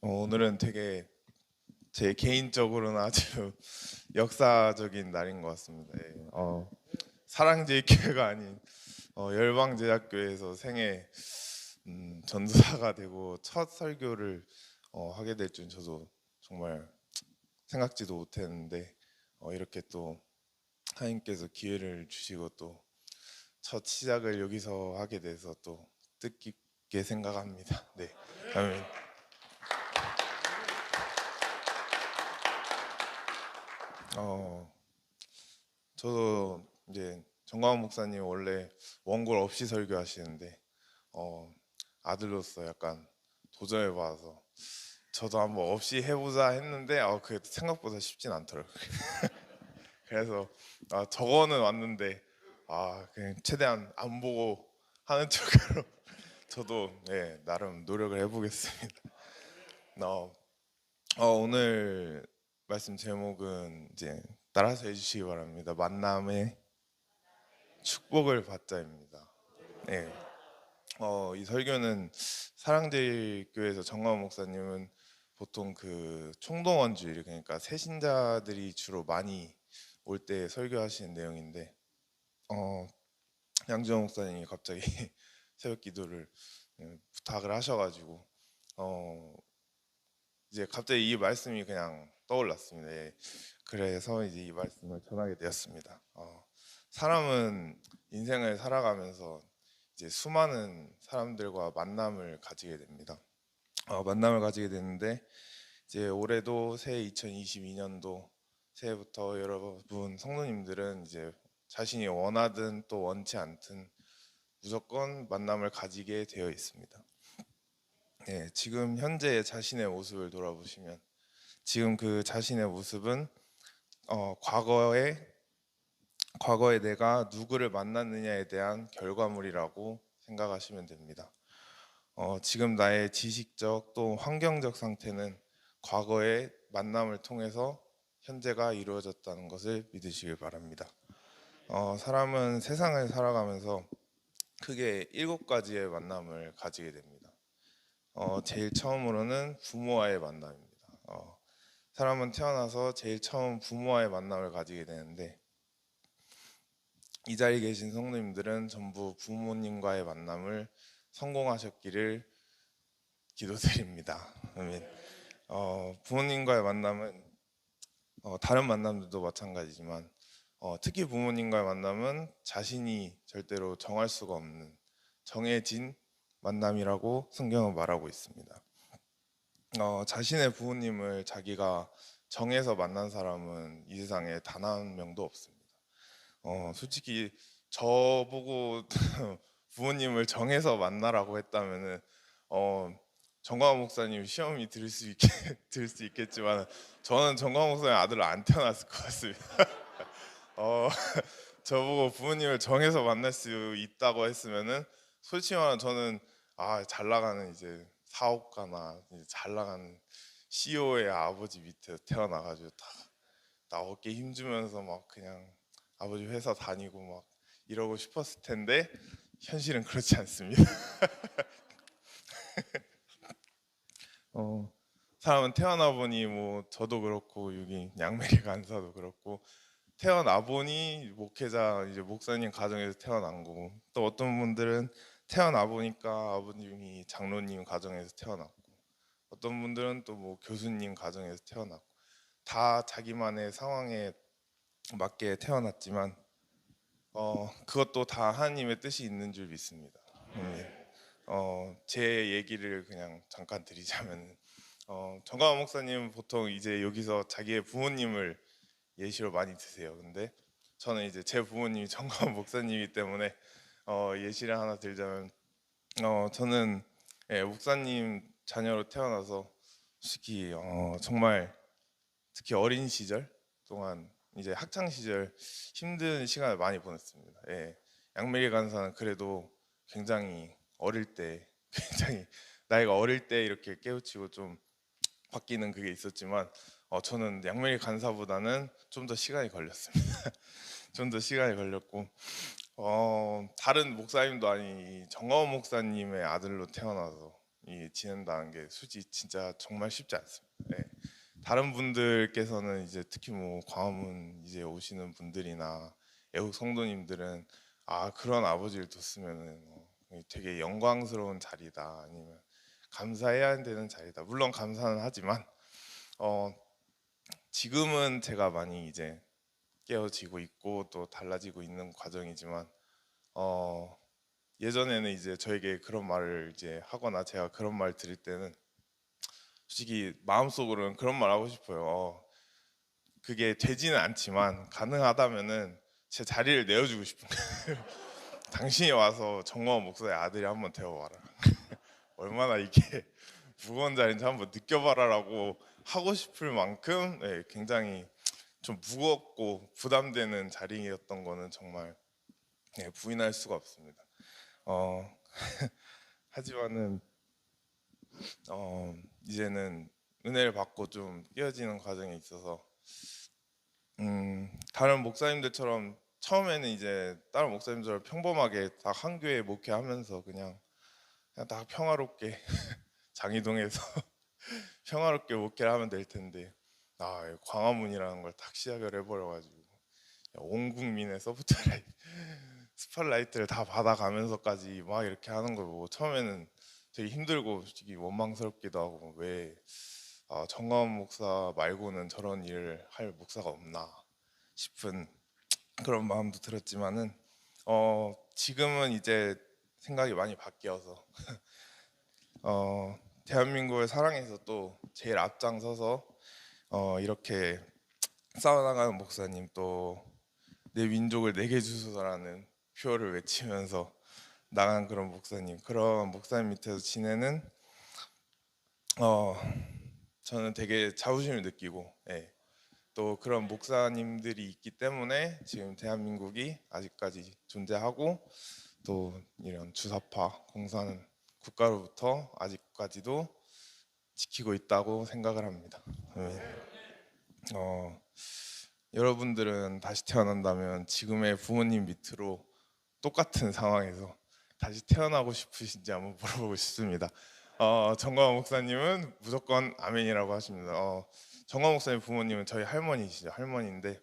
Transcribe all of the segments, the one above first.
오늘은 되게 제 개인적으로는 아주 역사적인 날인 것 같습니다. 예. 사랑제일교회가 아닌 열방제작교회에서 생애 전도사가 되고 첫 설교를 하게 될 줄 저도 정말 생각지도 못했는데 이렇게 또 하나님께서 기회를 주시고 또 첫 시작을 여기서 하게 돼서 또 뜻깊게 생각합니다. 네, 아멘. 어, 저도 이제 정광훈 목사님 원래 원고를 없이 설교하시는데 어, 아들로서 약간 도전해봐서 저도 한번 없이 해보자 했는데 그게 생각보다 쉽진 않더라고요. 그래서 저거는 왔는데 그냥 최대한 안 보고 하는 척으로 저도 나름 노력을 해보겠습니다. 어, 오늘 말씀 제목은 이제 따라서 해주시기 바랍니다. 만남의 축복을 받자입니다. 네. 이 설교는 사랑제일교회에서 정광훈 목사님은 보통 그 총동원주일, 그러니까 새신자들이 주로 많이 올 때 설교하시는 내용인데 양지원 목사님이 갑자기 새벽 기도를 부탁을 하셔가지고 이제 갑자기 이 말씀이 그냥 떠올랐습니다. 예. 그래서 이제 이 말씀을 전하게 되었습니다. 사람은 인생을 살아가면서 이제 수많은 사람들과 만남을 가지게 됩니다. 만남을 가지게 되는데 이제 올해도 새해 2022년도 새해부터 여러분 성도님들은 이제 자신이 원하든 또 원치 않든 무조건 만남을 가지게 되어 있습니다. 지금 현재 자신의 모습을 돌아보시면 지금 그 자신의 모습은 과거에 내가 누구를 만났느냐에 대한 결과물이라고 생각하시면 됩니다. 지금 나의 지식적 또 환경적 상태는 과거의 만남을 통해서 현재가 이루어졌다는 것을 믿으시길 바랍니다. 사람은 세상을 살아가면서 크게 7가지의 만남을 가지게 됩니다. 제일 처음으로는 부모와의 만남입니다. 사람은 태어나서 제일 처음 부모와의 만남을 가지게 되는데 이 자리에 계신 성도님들은 전부 부모님과의 만남을 성공하셨기를 기도드립니다. 아멘. 부모님과의 만남은 다른 만남들도 마찬가지지만 특히 부모님과의 만남은 자신이 절대로 정할 수가 없는 정해진 만남이라고 성경은 말하고 있습니다. 자신의 부모님을 자기가 정해서 만난 사람은 이 세상에 단 한 명도 없습니다. 솔직히 저보고 부모님을 정해서 만나라고 했다면은 정광훈 목사님 시험이 들을 수 있겠지만 저는 정광훈 목사님 아들을 안 태어났을 것 같습니다. 어, 저보고 부모님을 정해서 만날 수 있다고 했으면은 솔직히 말하면 저는 잘 나가는 이제 사업가나 이제 잘 나가는 CEO의 아버지 밑에 태어나가지고 나 어깨 힘주면서 막 그냥 아버지 회사 다니고 막 이러고 싶었을 텐데 현실은 그렇지 않습니다. 사람은 태어나 보니 뭐 저도 그렇고 여기 양메리 간사도 그렇고 태어나 보니 목회자 이제 목사님 가정에서 태어난 거고 또 어떤 분들은 태어나 보니까 아버님이 장로님 가정에서 태어났고 어떤 분들은 또 뭐 교수님 가정에서 태어났고 다 자기만의 상황에 맞게 태어났지만 그것도 다 하나님의 뜻이 있는 줄 믿습니다. 제 얘기를 그냥 잠깐 드리자면 정광훈 목사님 보통 이제 여기서 자기의 부모님을 예시로 많이 드세요. 근데 저는 이제 제 부모님이 정광훈 목사님이기 때문에 예시를 하나 들자면 저는 목사님 자녀로 태어나서 솔직히 정말 특히 어린 시절 동안 이제 학창 시절 힘든 시간을 많이 보냈습니다. 양메리 간사는 그래도 굉장히 어릴 때 굉장히 나이가 어릴 때 이렇게 깨우치고 좀 바뀌는 그게 있었지만 저는 양메리 간사보다는 좀 더 시간이 걸렸습니다. 좀 더 시간이 걸렸고 다른 목사님도 아닌 이 정광훈 목사님의 아들로 태어나서 지낸다는 게 솔직히 진짜 정말 쉽지 않습니다. 예. 다른 분들께서는 이제 특히 뭐 광화문 이제 오시는 분들이나 애국 성도님들은 그런 아버지를 뒀으면은 되게 영광스러운 자리다, 아니면 감사해야 되는 자리다. 물론 감사는 하지만 어 지금은 제가 많이 이제 깨어지고 있고 또 달라지고 있는 과정이지만 어 예전에는 이제 저에게 그런 말을 이제 하거나 제가 그런 말 드릴 때는 솔직히 마음속으로는 그런 말 하고 싶어요. 그게 되지는 않지만 가능하다면은 제 자리를 내어주고 싶은 거예요. 당신이 와서 정광훈 목사의 아들이 한번 되어봐라. 얼마나 이게 무거운 자리인지 한번 느껴봐라라고 하고 싶을 만큼 굉장히 좀 무겁고 부담되는 자리였던 거는 정말 부인할 수가 없습니다. 어, 하지만은 이제는 은혜를 받고 좀 깨어지는 과정에 있어서 다른 목사님들처럼 처음에는 이제 다른 목사님들처럼 평범하게 딱 한 교회 목회하면서 그냥 딱 평화롭게 장이동에서 평화롭게 목회를 하면 될 텐데 광화문이라는 걸 딱 시작을 해버려가지고 온 국민의 스팟라이트를 다 받아가면서까지 막 이렇게 하는 걸 보고 처음에는 되게 힘들고 솔직히 원망스럽기도 하고, 왜 정광훈 목사 말고는 저런 일을 할 목사가 없나 싶은 그런 마음도 들었지만은 지금은 이제 생각이 많이 바뀌어서 대한민국을 사랑해서 또 제일 앞장서서 이렇게 싸워나가는 목사님, 또 내 민족을 내게 주소서라는 표어를 외치면서 나간 그런 목사님 밑에서 지내는 저는 되게 자부심을 느끼고, 또 그런 목사님들이 있기 때문에 지금 대한민국이 아직까지 존재하고 또 이런 주사파 공산은 국가로부터 아직까지도 지키고 있다고 생각을 합니다. 여러분들은 다시 태어난다면 지금의 부모님 밑으로 똑같은 상황에서 다시 태어나고 싶으신지 한번 물어보고 싶습니다. 정광훈 목사님은 무조건 아멘이라고 하십니다. 정광훈 목사님 부모님은 저희 할머니시죠. 할머니인데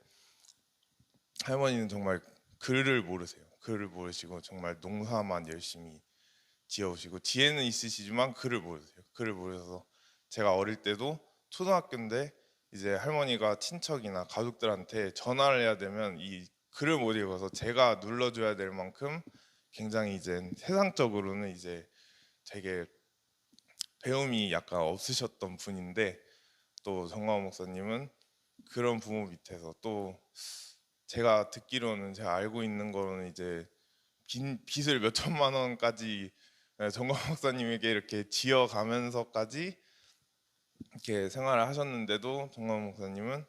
할머니는 정말 글을 모르세요. 글을 모르시고 정말 농사만 열심히 지어오시고 지혜는 있으시지만 글을 모르세요. 글을 모르셔서 제가 어릴 때도 초등학교인데 이제 할머니가 친척이나 가족들한테 전화를 해야 되면 이 글을 못 읽어서 제가 눌러줘야 될 만큼 굉장히 이제 세상적으로는 이제 되게 배움이 약간 없으셨던 분인데, 또 정광훈 목사님은 그런 부모 밑에서 또 제가 듣기로는, 제가 알고 있는 거로는 이제 빚을 몇 천만 원까지 정광훈 목사님에게 이렇게 지어가면서까지 이렇게 생활을 하셨는데도 정광훈 목사님은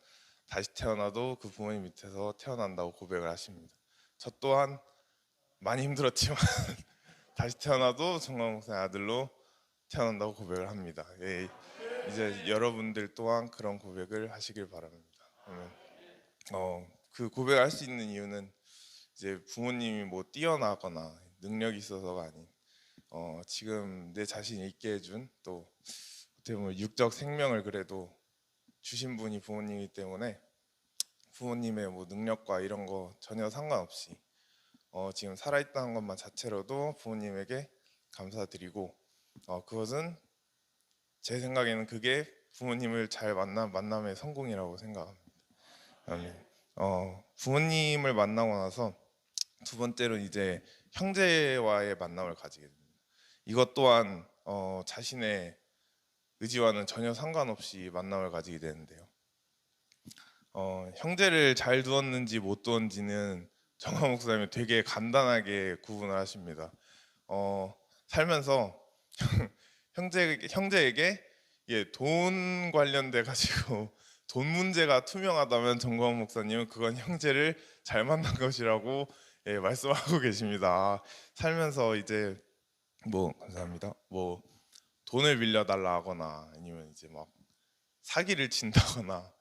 다시 태어나도 그 부모님 밑에서 태어난다고 고백을 하십니다. 저 또한 많이 힘들었지만 다시 태어나도 정광훈 목사님 아들로 태어난다고 고백을 합니다. 이제 여러분들 또한 그런 고백을 하시길 바랍니다. 그 고백을 할 수 있는 이유는 이제 부모님이 뭐 뛰어나거나 능력이 있어서가 아닌 지금 내 자신이 있게 해준, 또 어떻게 보면 육적 생명을 그래도 주신 분이 부모님이기 때문에 부모님의 뭐 능력과 이런 거 전혀 상관없이 지금 살아있다는 것만 자체로도 부모님에게 감사드리고, 그것은 제 생각에는 그게 부모님을 잘 만난 만남의 성공이라고 생각합니다. 부모님을 만나고 나서 두 번째로 이제 형제와의 만남을 가지게 됩니다. 이것 또한 자신의 의지와는 전혀 상관없이 만남을 가지게 되는데요. 형제를 잘 두었는지 못 두었는지는 정화 목사님이 되게 간단하게 구분을 하십니다. 살면서 형제에게 돈 관련돼 가지고 돈 문제가 투명하다면 정광훈 목사님은 그건 형제를 잘 만난 것이라고 말씀하고 계십니다. 살면서 이제 뭐 감사합니다. 뭐 돈을 빌려달라 하거나 아니면 이제 막 사기를 친다거나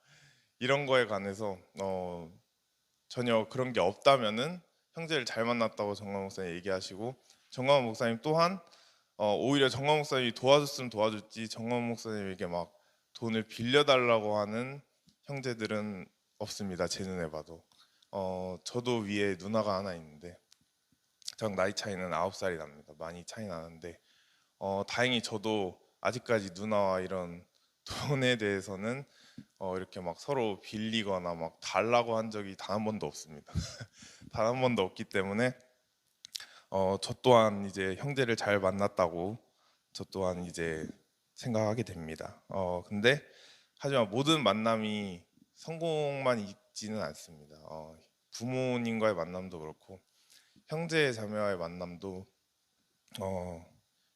이런 거에 관해서 전혀 그런 게 없다면은 형제를 잘 만났다고 정광훈 목사님 얘기하시고, 정광훈 목사님 또한 오히려 정광 목사님이 도와줬으면 도와줬지 정광 목사님에게 막 돈을 빌려달라고 하는 형제들은 없습니다. 제 눈에 봐도. 저도 위에 누나가 하나 있는데 저랑 나이 차이는 9살이 납니다. 많이 차이 나는데 다행히 저도 아직까지 누나와 이런 돈에 대해서는 이렇게 막 서로 빌리거나 막 달라고 한 적이 단 한 번도 없습니다. 단 한 번도 없기 때문에 저 또한 이제 형제를 잘 만났다고 저 또한 이제 생각하게 됩니다. 근데 하지만 모든 만남이 성공만 있지는 않습니다. 부모님과의 만남도 그렇고 형제 자매와의 만남도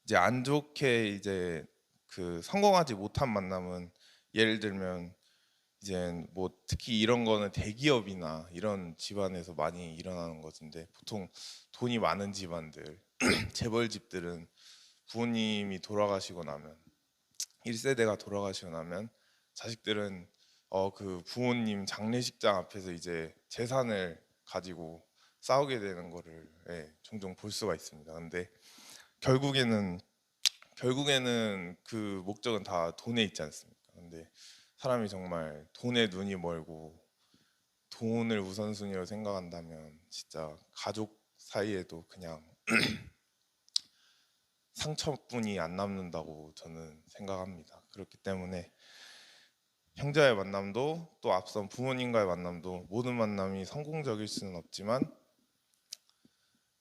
이제 안 좋게 이제 그 성공하지 못한 만남은 예를 들면 이제 뭐 특히 이런 거는 대기업이나 이런 집안에서 많이 일어나는 것인데 보통 돈이 많은 집안들 재벌집들은 부모님이 돌아가시고 나면 1세대가 돌아가시고 나면 자식들은 그 부모님 장례식장 앞에서 이제 재산을 가지고 싸우게 되는 거를 종종 볼 수가 있습니다. 근데 결국에는 그 목적은 다 돈에 있지 않습니까? 근데 사람이 정말 돈에 눈이 멀고 돈을 우선순위로 생각한다면 진짜 가족 사이에도 그냥 상처뿐이 안 남는다고 저는 생각합니다. 그렇기 때문에 형제와의 만남도 또 앞선 부모님과의 만남도 모든 만남이 성공적일 수는 없지만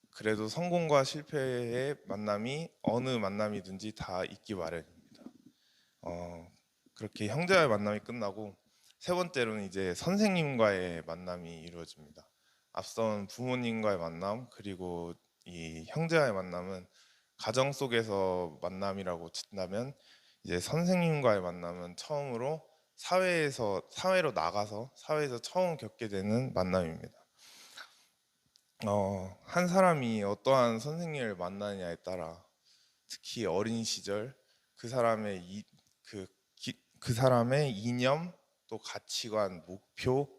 그래도 성공과 실패의 만남이 어느 만남이든지 다 있기 마련입니다. 그렇게 형제와의 만남이 끝나고 세 번째로는 이제 선생님과의 만남이 이루어집니다. 앞선 부모님과의 만남 그리고 이 형제와의 만남은 가정 속에서 만남이라고 친다면 이제 선생님과의 만남은 처음으로 사회로 나가서 사회에서 처음 겪게 되는 만남입니다. 한 사람이 어떠한 선생님을 만나느냐에 따라 특히 어린 시절 그 사람의 그 사람의 이념 또 가치관 목표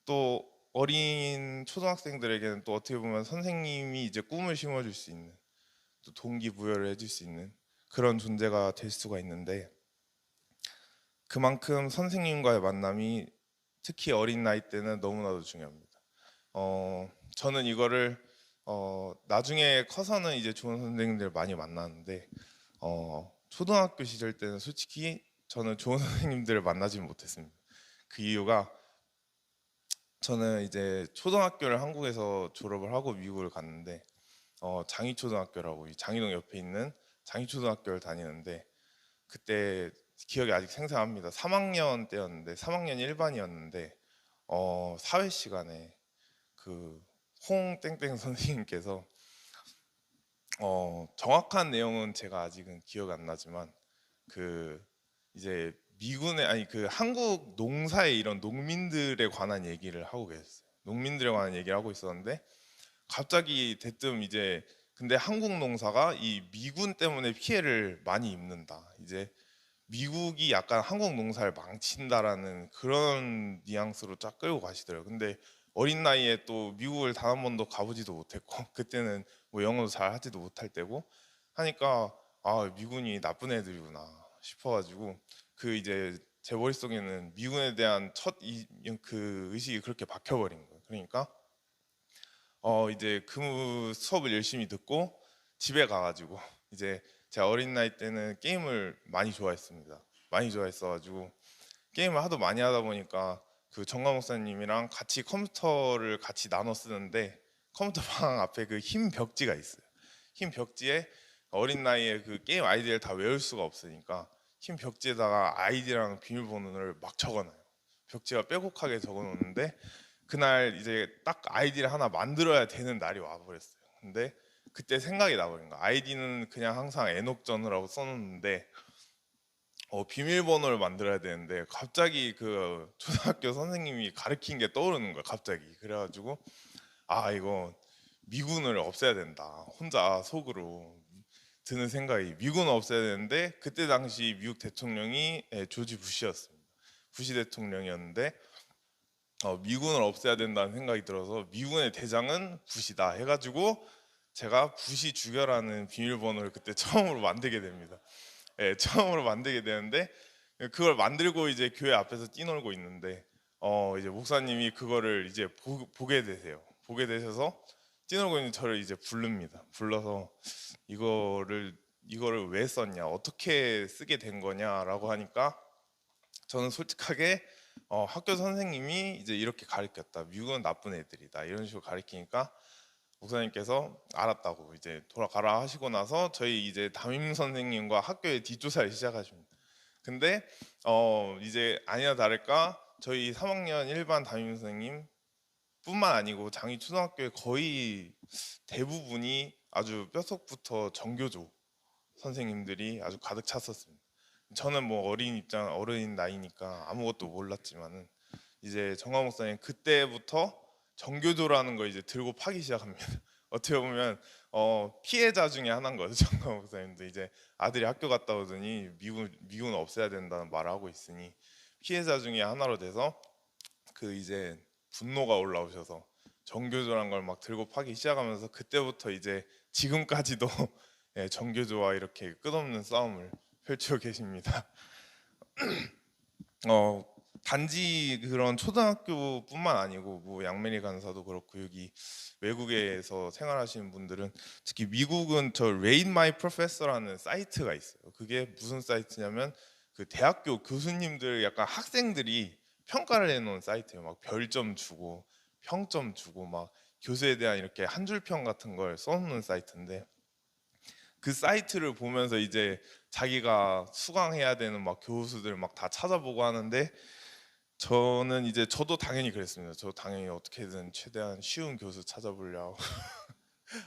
또 어린 초등학생들에게는 또 어떻게 보면 선생님이 이제 꿈을 심어줄 수 있는 또 동기부여를 해줄 수 있는 그런 존재가 될 수가 있는데 그만큼 선생님과의 만남이 특히 어린 나이 때는 너무나도 중요합니다. 저는 이거를 나중에 커서는 이제 좋은 선생님들 많이 만나는데 초등학교 시절 때는 솔직히 저는 좋은 선생님들을 만나지 못했습니다. 그 이유가 저는 이제 초등학교를 한국에서 졸업을 하고 미국을 갔는데 장희초등학교라고 이 장희동 옆에 있는 장희초등학교를 다니는데 그때 기억이 아직 생생합니다. 3학년 때였는데 3학년 1반이었는데 사회 시간에 그 홍땡땡 선생님께서 정확한 내용은 제가 아직은 기억 안 나지만 그 이제 미군의 아니 그 한국 농사의 이런 농민들에 관한 얘기를 하고 계셨어요. 농민들에 관한 얘기를 하고 있었는데 갑자기 대뜸 이제 근데 한국 농사가 이 미군 때문에 피해를 많이 입는다. 이제 미국이 약간 한국 농사를 망친다라는 그런 뉘앙스로 쫙 끌고 가시더라고요. 근데 어린 나이에 또 미국을 단 한 번도 가보지도 못했고 그때는 뭐 영어도 잘 하지도 못할 때고 하니까 아 미군이 나쁜 애들이구나 싶어가지고 그 이제 제 머릿속에는 미군에 대한 그 의식이 그렇게 박혀버린 거예요. 그러니까 이제 그 수업을 열심히 듣고 집에 가가지고 이제 제가 어린 나이 때는 게임을 많이 좋아했습니다. 많이 좋아했어가지고 게임을 하도 많이 하다 보니까 그 정강 목사님이랑 같이 컴퓨터를 같이 나눠 쓰는데 컴퓨터방 앞에 그 흰 벽지가 있어요. 흰 벽지에 어린 나이에 그 게임 아이디를 다 외울 수가 없으니까 흰 벽지에다가 아이디랑 비밀번호를 막 적어놔요. 벽지가 빼곡하게 적어놓는데 그날 이제 딱 아이디를 하나 만들어야 되는 날이 와버렸어요. 근데 그때 생각이 나버린 거야. 아이디는 그냥 항상 애녹전이라고 써놓는데 비밀번호를 만들어야 되는데 갑자기 그 초등학교 선생님이 가르친 게 떠오르는 거야. 갑자기. 그래가지고 아 이거 미군을 없애야 된다. 혼자 속으로 드는 생각이 미군을 없애야 되는데 그때 당시 미국 대통령이 조지 부시였습니다. 부시 대통령이었는데 미군을 없애야 된다는 생각이 들어서 미군의 대장은 부시다 해가지고 제가 부시 주결하는 비밀번호를 그때 처음으로 만들게 됩니다. 예, 처음으로 만들게 되는데 그걸 만들고 이제 교회 앞에서 뛰놀고 있는데 이제 목사님이 그거를 이제 보게 되세요. 보게 되셔서 뛰놀고 있는 저를 이제 부릅니다. 불러서 이거를 왜 썼냐, 어떻게 쓰게 된 거냐라고 하니까 저는 솔직하게 학교 선생님이 이제 이렇게 가르쳤다. 미국은 나쁜 애들이다. 이런 식으로 가르치니까 목사님께서 알았다고 이제 돌아가라 하시고 나서 저희 이제 담임 선생님과 학교의 뒷조사를 시작하십니다. 근데 이제 아니나 다를까 저희 3학년 일반 담임 선생님 뿐만 아니고 장희 초등학교의 거의 대부분이 아주 뼛속부터 정교조 선생님들이 아주 가득 찼었습니다. 저는 뭐 어린 나이니까 아무것도 몰랐지만은 이제 정화 목사님 그때부터 정교조라는 걸 이제 들고 파기 시작합니다. 어떻게 보면 피해자 중에 하나인 거죠. 정화 목사님도 이제 아들이 학교 갔다 오더니 미국은 없애야 된다는 말을 하고 있으니 피해자 중에 하나로 돼서 그 이제 분노가 올라오셔서 정교조란 걸 막 들고 파기 시작하면서 그때부터 이제 지금까지도 예, 정교조와 이렇게 끝없는 싸움을 펼치고 계십니다. 어, 단지 그런 초등학교뿐만 아니고 뭐 양메리 간사도 그렇고 여기 외국에서 생활하시는 분들은 특히 미국은 저 Rate My Professor라는 사이트가 있어요. 그게 무슨 사이트냐면 그 대학교 교수님들 약간 학생들이 평가를 해놓은 사이트예요. 막 별점 주고 평점 주고 막 교수에 대한 이렇게 한 줄 평 같은 걸 써놓는 사이트인데 그 사이트를 보면서 이제 자기가 수강해야 되는 막 교수들 막 다 찾아보고 하는데 저는 이제 저도 당연히 그랬습니다. 저 당연히 어떻게든 최대한 쉬운 교수 찾아보려고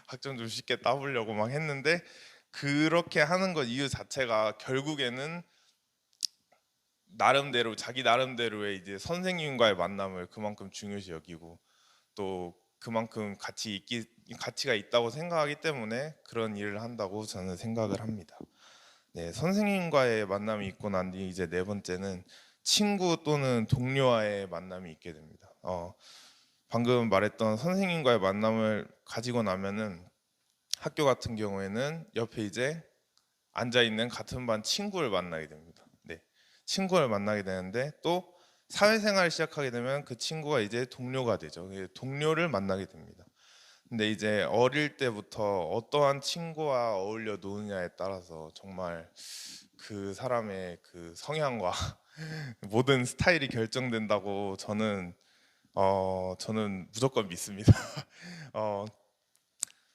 학점 좀 쉽게 따보려고 막 했는데 그렇게 하는 것 이유 자체가 결국에는 나름대로 자기 나름대로의 이제 선생님과의 만남을 그만큼 중요시 여기고 또 그만큼 가치가 있다고 생각하기 때문에 그런 일을 한다고 저는 생각을 합니다. 네, 선생님과의 만남이 있고 난 뒤 이제 네 번째는 친구 또는 동료와의 만남이 있게 됩니다. 방금 말했던 선생님과의 만남을 가지고 나면은 학교 같은 경우에는 옆에 이제 앉아 있는 같은 반 친구를 만나게 됩니다. 네, 친구를 만나게 되는데 또 사회생활을 시작하게 되면 그 친구가 이제 동료가 되죠. 동료를 만나게 됩니다. 근데 이제 어릴 때부터 어떠한 친구와 어울려 노느냐에 따라서 정말 그 사람의 그 성향과 모든 스타일이 결정된다고 저는 무조건 믿습니다. 어,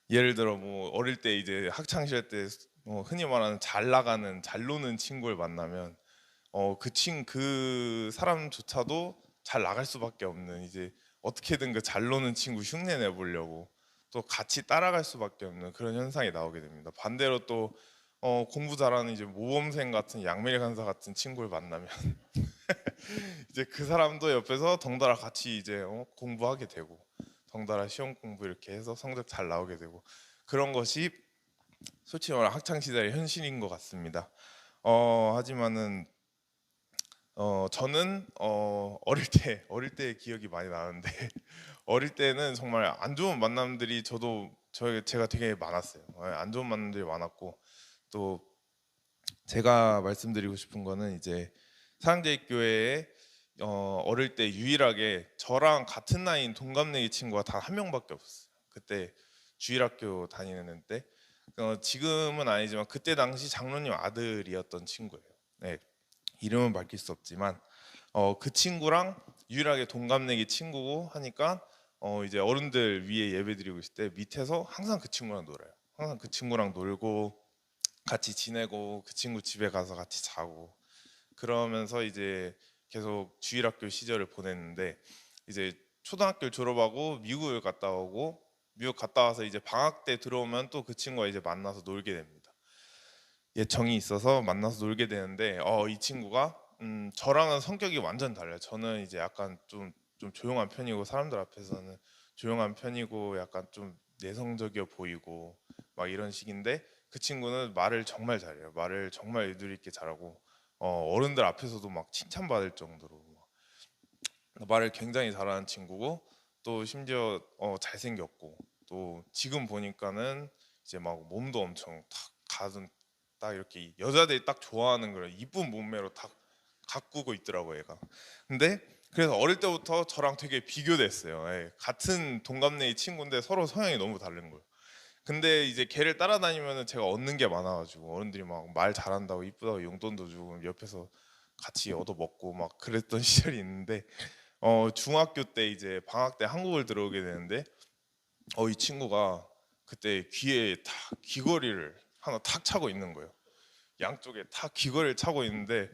예를 들어 뭐 어릴 때 이제 학창 시절 때 흔히 말하는 잘 나가는 잘 노는 친구를 만나면 그 사람조차도 잘 나갈 수밖에 없는 이제 어떻게든 그 잘 노는 친구 흉내 내보려고 또 같이 따라갈 수밖에 없는 그런 현상이 나오게 됩니다. 반대로 또 공부 잘하는 이제 모범생 같은 양밀 간사 같은 친구를 만나면 이제 그 사람도 옆에서 덩달아 같이 이제 공부하게 되고 덩달아 시험 공부 이렇게 해서 성적 잘 나오게 되고 그런 것이 솔직히 말해 학창 시절의 현실인 것 같습니다. 하지만은 저는 어릴 때 기억이 많이 나는데 어릴 때는 정말 안 좋은 만남들이 제가 되게 많았어요. 안 좋은 만남들이 많았고 또 제가 말씀드리고 싶은 거는 이제 사랑제일교회에 어릴 때 유일하게 저랑 같은 나이인 동갑내기 친구가 단 한 명밖에 없었어요. 그때 주일학교 다니는 때 지금은 아니지만 그때 당시 장로님 아들이었던 친구예요. 네, 이름은 밝힐 수 없지만 그 친구랑 유일하게 동갑내기 친구고 하니까 이제 어른들 위에 예배드리고 있을 때 밑에서 항상 그 친구랑 놀아요. 항상 그 친구랑 놀고 같이 지내고 그 친구 집에 가서 같이 자고 그러면서 이제 계속 주일학교 시절을 보냈는데 이제 초등학교를 졸업하고 미국을 갔다 오고 미국 갔다 와서 이제 방학 때 들어오면 또 그 친구가 이제 만나서 놀게 됩니다. 예정이 있어서 만나서 놀게 되는데 이 친구가 저랑은 성격이 완전 달라요. 저는 이제 약간 좀 조용한 편이고 사람들 앞에서는 조용한 편이고 약간 좀 내성적이어 보이고 막 이런 식인데 그 친구는 말을 정말 잘해요. 말을 정말 유도리 있게 잘하고 어른들 앞에서도 막 칭찬받을 정도로 막 말을 굉장히 잘하는 친구고 또 심지어 잘생겼고 또 지금 보니까는 이제 막 몸도 엄청 탁 가슴 딱 이렇게 여자들이 딱 좋아하는 그런 이쁜 몸매로 딱 가꾸고 있더라고요, 얘가. 근데 그래서 어릴 때부터 저랑 되게 비교됐어요. 예, 같은 동갑내기 친구인데 서로 성향이 너무 다른 거예요. 근데 이제 걔를 따라다니면은 제가 얻는 게 많아가지고 어른들이 막 말 잘한다고 이쁘다고 용돈도 주고 옆에서 같이 얻어 먹고 막 그랬던 시절이 있는데 중학교 때 이제 방학 때 한국을 들어오게 되는데 이 친구가 그때 귀에 탁 귀걸이를 하나 탁 차고 있는 거예요. 양쪽에 탁 귀걸이를 차고 있는데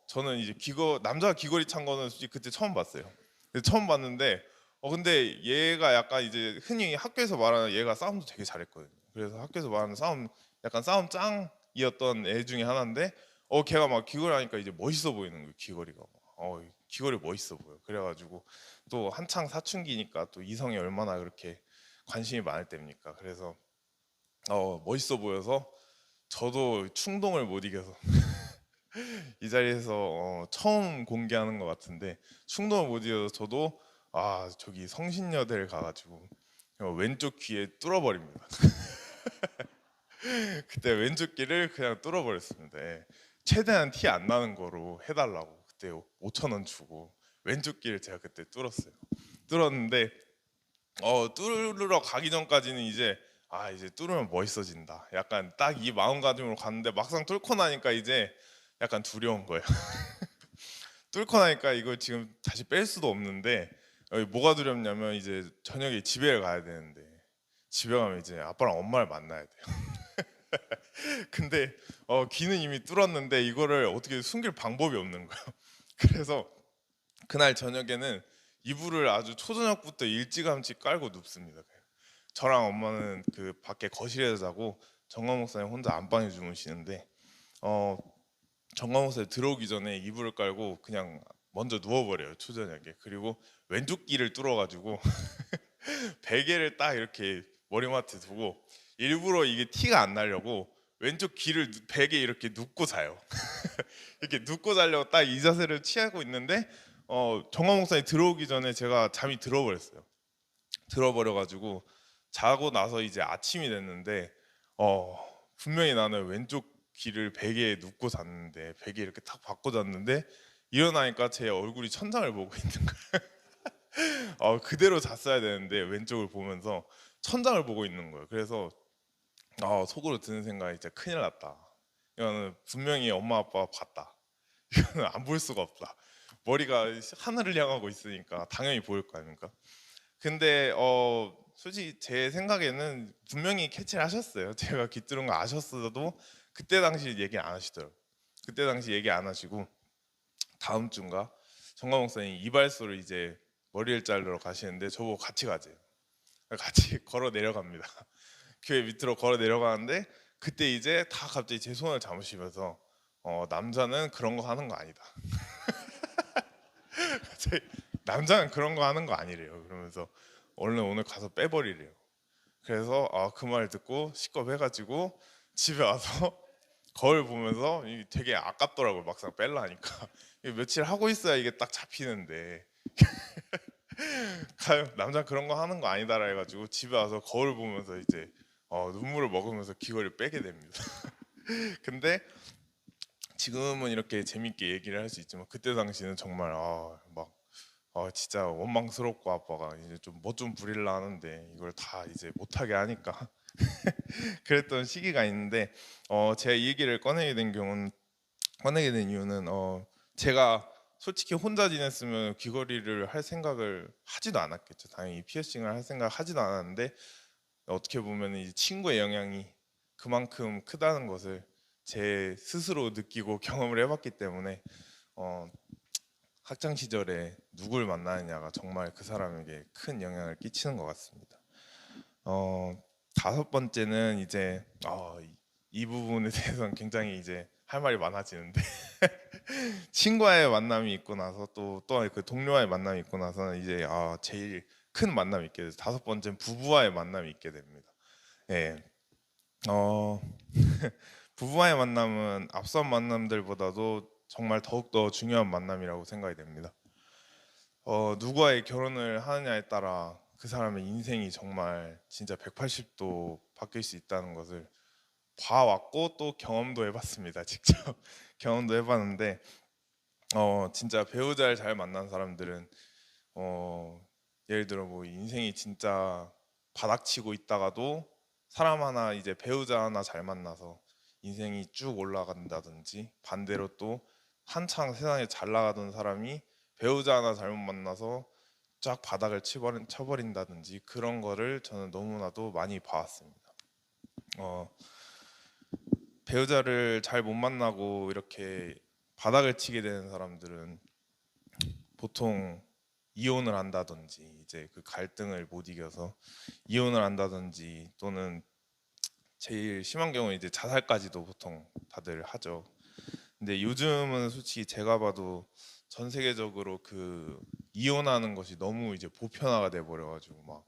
저는 이제 남자가 귀걸이 찬 거는 솔직히 그때 처음 봤어요. 근데 처음 봤는데 근데 얘가 약간 이제 흔히 학교에서 말하는 얘가 싸움도 되게 잘했거든요. 그래서 학교에서 말하는 싸움 약간 싸움 짱이었던 애 중에 하나인데 걔가 막 귀걸이 하니까 이제 멋있어 보이는 거예요. 귀걸이가 귀걸이 멋있어 보여. 그래가지고 또 한창 사춘기니까 또 이성이 얼마나 그렇게 관심이 많을 때입니까. 그래서 멋있어 보여서 저도 충동을 못 이겨서 이 자리에서 처음 공개하는 것 같은데 충동을 못 이겨서 저도 저기 성신여대를 가가지고 왼쪽 귀에 뚫어버립니다. 그때 왼쪽 귀를 그냥 뚫어버렸습니다. 예. 최대한 티 안 나는 거로 해달라고 그때 5천 원 주고 왼쪽 귀를 제가 그때 뚫었어요. 뚫었는데 뚫으러 가기 전까지는 이제 뚫으면 멋있어진다. 약간 딱 이 마음가짐으로 갔는데 막상 뚫고 나니까 이제 약간 두려운 거예요. 뚫고 나니까 이걸 지금 다시 뺄 수도 없는데 뭐가 두렵냐면 이제 저녁에 집에 가야 되는데 집에 가면 이제 아빠랑 엄마를 만나야 돼요. 근데 귀는 이미 뚫었는데 이거를 어떻게 숨길 방법이 없는 거예요. 그래서 그날 저녁에는 이불을 아주 초저녁부터 일찌감치 깔고 눕습니다. 저랑 엄마는 그 밖에 거실에서 자고 정광 목사님 혼자 안방에 주무시는데 어, 정광 목사님 들어오기 전에 이불을 깔고 그냥 먼저 누워버려요, 초저녁에. 그리고 왼쪽 귀를 뚫어가지고 베개를 딱 이렇게 머리맡에 두고 일부러 이게 티가 안 나려고 왼쪽 귀를 베개에 이렇게 눕고 자요. 이렇게 눕고 자려고 딱 이 자세를 취하고 있는데 정광 목사님 들어오기 전에 제가 잠이 들어버렸어요. 들어버려가지고 자고 나서 이제 아침이 됐는데 어, 분명히 나는 왼쪽 귀를 베개에 눕고 잤는데 베개 이렇게 탁 바꿔 잤는데 일어나니까 제 얼굴이 천장을 보고 있는 거예요. 그대로 잤어야 되는데 왼쪽을 보면서 천장을 보고 있는 거예요. 그래서 속으로 드는 생각이 진짜 큰일 났다. 이거는 분명히 엄마 아빠가 봤다. 이거는 안 볼 수가 없다. 머리가 하늘을 향하고 있으니까 당연히 보일 거 아닙니까? 근데 솔직히 제 생각에는 분명히 캐치를 하셨어요. 제가 귀뚫은 거 아셨어도 그때 당시 얘기 안 하시더라고요. 그때 당시 얘기 안 하시고 다음 주인가 정광 목사님 이발소를 이제 머리를 자르러 가시는데 저보고 같이 가재요. 같이 걸어 내려갑니다. 교회 밑으로 걸어 내려가는데 그때 이제 다 갑자기 제 손을 잡으시면서 남자는 그런 거 하는 거 아니다. 남자는 그런 거 하는 거 아니래요. 그러면서 얼른 오늘 가서 빼버리래요. 그래서 그 말 듣고 식겁해가지고 집에 와서 거울 보면서 이게 되게 아깝더라고요. 막상 뺄라니까 며칠 하고 있어야 이게 딱 잡히는데 남자 그런 거 하는 거 아니다라 해가지고 집에 와서 거울 보면서 이제 눈물을 먹으면서 귀걸이를 빼게 됩니다. 근데 지금은 이렇게 재밌게 얘기를 할 수 있지만 그때 당시는 정말 막 진짜 원망스럽고 아빠가 이제 좀 뭐 좀 부릴라 하는데 이걸 다 이제 못하게 하니까 그랬던 시기가 있는데 제가 이 얘기를 꺼내게 된 이유는 제가 솔직히 혼자 지냈으면 귀걸이를 할 생각을 하지도 않았겠죠. 당연히 피어싱을 할 생각을 하지도 않았는데 어떻게 보면 이 친구의 영향이 그만큼 크다는 것을 제 스스로 느끼고 경험을 해봤기 때문에 어, 학창 시절에 누굴 만나느냐가 정말 그 사람에게 큰 영향을 끼치는 것 같습니다. 다섯 번째는 이제 이 부분에 대해서는 굉장히 이제 할 말이 많아지는데 친구와의 만남이 있고 나서 또 그 동료와의 만남이 있고 나서는 이제 제일 큰 만남이 있게 돼서 다섯 번째는 부부와의 만남이 있게 됩니다. 예. 어, 부부와의 만남은 앞선 만남들보다도 정말 더욱더 중요한 만남이라고 생각이 됩니다. 누구와의 결혼을 하느냐에 따라 그 사람의 인생이 정말 진짜 180도 바뀔 수 있다는 것을 봐왔고 또 경험도 해봤습니다. 직접 경험도 해봤는데 진짜 배우자를 잘 만난 사람들은 예를 들어 뭐 인생이 진짜 바닥치고 있다가도 사람 하나 이제 배우자 하나 잘 만나서 인생이 쭉 올라간다든지, 반대로 또 한창 세상에 잘 나가던 사람이 배우자 하나 잘못 만나서 쫙 바닥을 쳐버린다든지, 그런 거를 저는 너무나도 많이 봐왔습니다. 어, 배우자를 잘 못 만나고 이렇게 바닥을 치게 되는 사람들은 보통 이혼을 한다든지, 이제 그 갈등을 못 이겨서 이혼을 한다든지, 또는 제일 심한 경우는 이제 자살까지도 보통 다들 하죠. 근데 요즘은 솔직히 제가 봐도 전 세계적으로 그 이혼하는 것이 너무 이제 보편화가 돼 버려가지고 막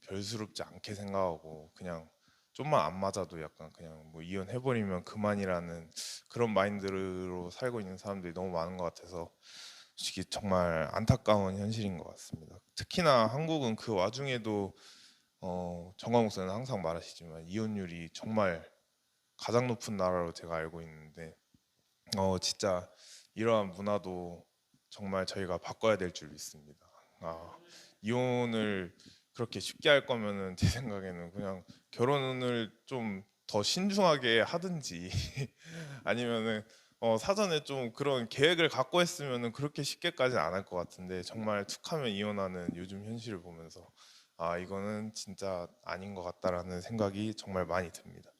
별스럽지 않게 생각하고, 그냥 좀만 안 맞아도 약간 그냥 뭐 이혼해버리면 그만이라는 그런 마인드로 살고 있는 사람들이 너무 많은 것 같아서 솔직히 정말 안타까운 현실인 것 같습니다. 특히나 한국은 그 와중에도 정광 목사는 항상 말하시지만 이혼율이 정말 가장 높은 나라로 제가 알고 있는데, 진짜 이러한 문화도 정말 저희가 바꿔야 될 줄 믿습니다. 이혼을 그렇게 쉽게 할 거면은 제 생각에는 그냥 결혼을 좀 더 신중하게 하든지 아니면은 사전에 좀 그런 계획을 갖고 했으면은 그렇게 쉽게까지는 안 할 것 같은데, 정말 툭하면 이혼하는 요즘 현실을 보면서 이거는 진짜 아닌 것 같다라는 생각이 정말 많이 듭니다.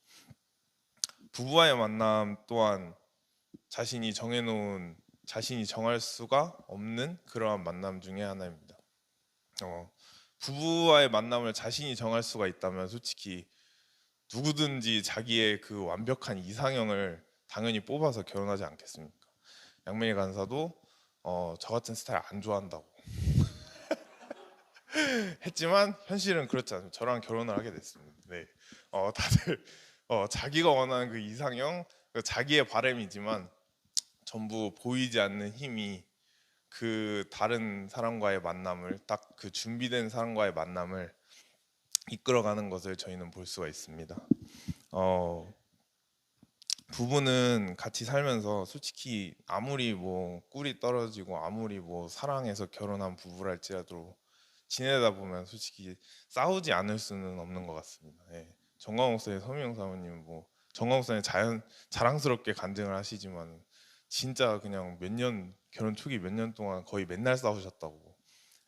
부부와의 만남 또한 자신이 정해놓은, 자신이 정할 수가 없는 그러한 만남 중에 하나입니다. 부부와의 만남을 자신이 정할 수가 있다면 솔직히 누구든지 자기의 그 완벽한 이상형을 당연히 뽑아서 결혼하지 않겠습니까? 양민희 간사도 저 같은 스타일 안 좋아한다고 했지만 현실은 그렇지 않습니다. 저랑 결혼을 하게 됐습니다. 네, 다들 자기가 원하는 그 이상형, 그 자기의 바람이지만 전부 보이지 않는 힘이 그 다른 사람과의 만남을, 딱 그 준비된 사람과의 만남을 이끌어가는 것을 저희는 볼 수가 있습니다. 부부는 같이 살면서 솔직히 아무리 뭐 꿀이 떨어지고 아무리 뭐 사랑해서 결혼한 부부랄지라도 지내다 보면 솔직히 싸우지 않을 수는 없는 것 같습니다. 예. 정광 목사님, 서미영 사모님, 뭐 정광 목사님 자랑스럽게 간증을 하시지만 진짜 그냥 몇 년, 결혼 초기 몇 년 동안 거의 맨날 싸우셨다고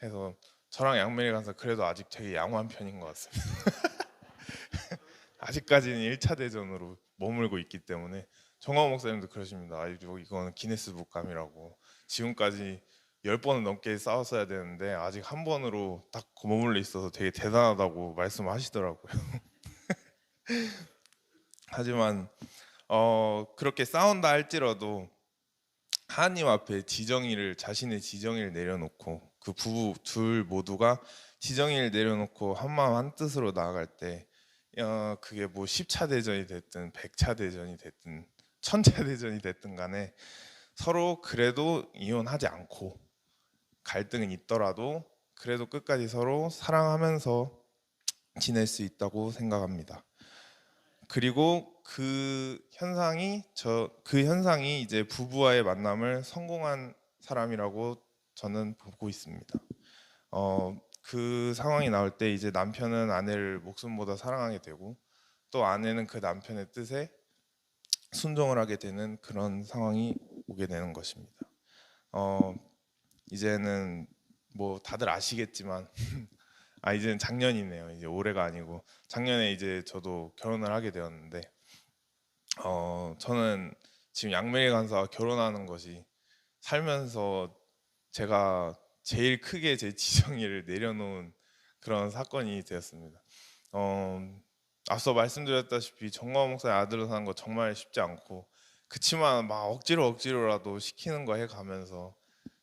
해서, 저랑 양면에 가서 그래도 아직 되게 양호한 편인 것 같습니다. 아직까지는 1차 대전으로 머물고 있기 때문에. 정광 목사님도 그러십니다. 이거는 기네스북감이라고, 지금까지 10번은 넘게 싸웠어야 되는데 아직 한 번으로 딱 머물러 있어서 되게 대단하다고 말씀하시더라고요. 하지만 그렇게 싸운다 할지라도 하나님 앞에 자신의 지정의를 내려놓고, 그 부부 둘 모두가 지정의를 내려놓고 한마음 한뜻으로 나아갈 때, 그게 뭐 10차 대전이 됐든 100차 대전이 됐든 1000차 대전이 됐든 간에 서로 그래도 이혼하지 않고, 갈등은 있더라도 그래도 끝까지 서로 사랑하면서 지낼 수 있다고 생각합니다. 그리고 그 현상이 이제 부부와의 만남을 성공한 사람이라고 저는 보고 있습니다. 그 상황이 나올 때 이제 남편은 아내를 목숨보다 사랑하게 되고, 또 아내는 그 남편의 뜻에 순종을 하게 되는 그런 상황이 오게 되는 것입니다. 이제는 뭐 다들 아시겠지만 이제는 작년이네요. 이제 올해가 아니고 작년에 이제 저도 결혼을 하게 되었는데, 저는 지금 양메리 간사와 결혼하는 것이 살면서 제가 제일 크게 제 지정의를 내려놓은 그런 사건이 되었습니다. 앞서 말씀드렸다시피 정광 목사의 아들로 사는 거 정말 쉽지 않고, 그치만 막 억지로라도 시키는 거 해가면서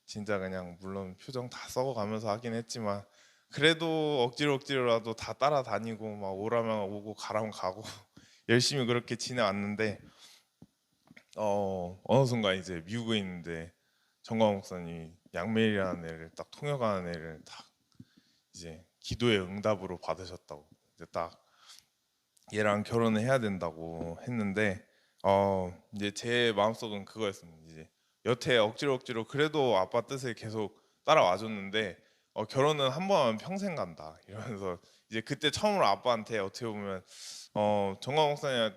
진짜 그냥 물론 표정 다 썩어가면서 하긴 했지만 그래도 억지로라도 다 따라다니고 막 오라면 오고 가라면 가고 열심히 그렇게 지내왔는데, 어느 순간 이제 미국에 있는데 정광 목사님 양메일이라는 애를 딱 통역하는 애를 딱 이제 기도의 응답으로 받으셨다고 이제 딱 얘랑 결혼을 해야 된다고 했는데 이제 제 마음속은 그거였습니다. 이제 여태 억지로 그래도 아빠 뜻을 계속 따라와 줬는데 결혼은 한 번 하면 평생 간다 이러면서 이제 그때 처음으로 아빠한테 어떻게 보면 정광 목사님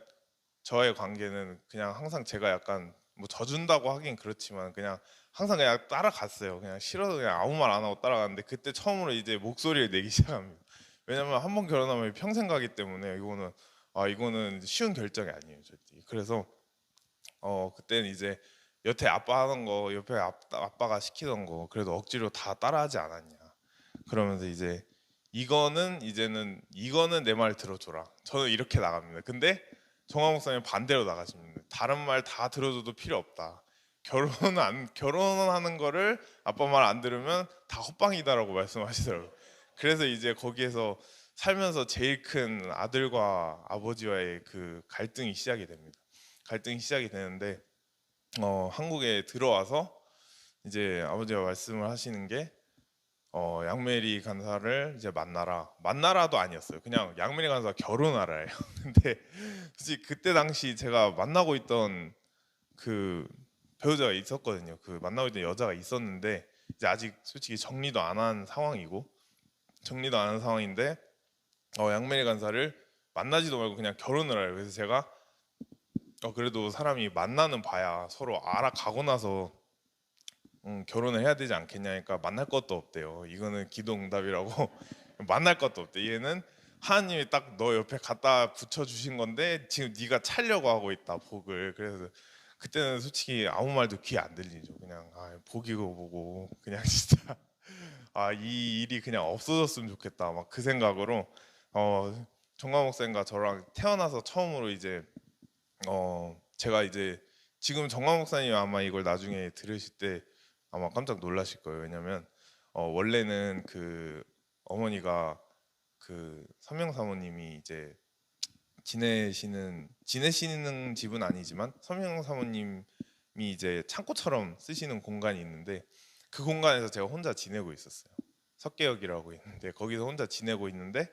저의 관계는 그냥 항상 제가 약간 뭐 져준다고 하긴 그렇지만 그냥 항상 그냥 따라갔어요. 그냥 싫어도 그냥 아무 말 안 하고 따라갔는데 그때 처음으로 이제 목소리를 내기 시작합니다. 왜냐면 한 번 결혼하면 평생 가기 때문에 이거는 쉬운 결정이 아니에요, 절대. 그래서 그때는 이제 여태 아빠 하는 거 옆에 아빠가 시키던 거 그래도 억지로 다 따라하지 않았냐. 그러면서 이제 이거는 내 말 들어줘라. 저는 이렇게 나갑니다. 근데 정화 목사님 반대로 나가십니다. 다른 말 다 들어줘도 필요 없다. 결혼하는 거를 아빠 말 안 들으면 다 헛방이다라고 말씀하시더라고요. 그래서 이제 거기에서 살면서 제일 큰 아들과 아버지와의 그 갈등이 시작이 됩니다. 갈등이 시작이 되는데 한국에 들어와서 이제 아버지가 말씀을 하시는 게 양메리 간사를 이제 만나라도 아니었어요. 그냥 양메리 간사 결혼하라예요. 근데 솔직히 그때 당시 제가 만나고 있던 그 배우자가 있었거든요. 그 만나고 있던 여자가 있었는데 이제 아직 솔직히 정리도 안 한 상황이고 정리도 안 한 상황인데 양메리 간사를 만나지도 말고 그냥 결혼을 해요. 그래서 제가 그래도 사람이 만나는 봐야 서로 알아가고 나서 결혼을 해야 되지 않겠냐니까 만날 것도 없대요. 이거는 기도응답이라고 만날 것도 없대. 얘는 하나님이 딱 너 옆에 갖다 붙여 주신 건데 지금 네가 차려고 하고 있다 복을. 그래서 그때는 솔직히 아무 말도 귀에 안 들리죠. 그냥 복이고 보고 그냥 진짜 이 일이 그냥 없어졌으면 좋겠다. 막 그 생각으로 정광 목사님과 저랑 태어나서 처음으로 이제 제가 이제 지금 정광 목사님 아마 이걸 나중에 들으실 때 아마 깜짝 놀라실 거예요. 왜냐면 원래는 그 어머니가 그 선명 사모님이 이제 지내시는 집은 아니지만 선명 사모님이 이제 창고처럼 쓰시는 공간이 있는데 그 공간에서 제가 혼자 지내고 있었어요. 석계역이라고 있는데 거기서 혼자 지내고 있는데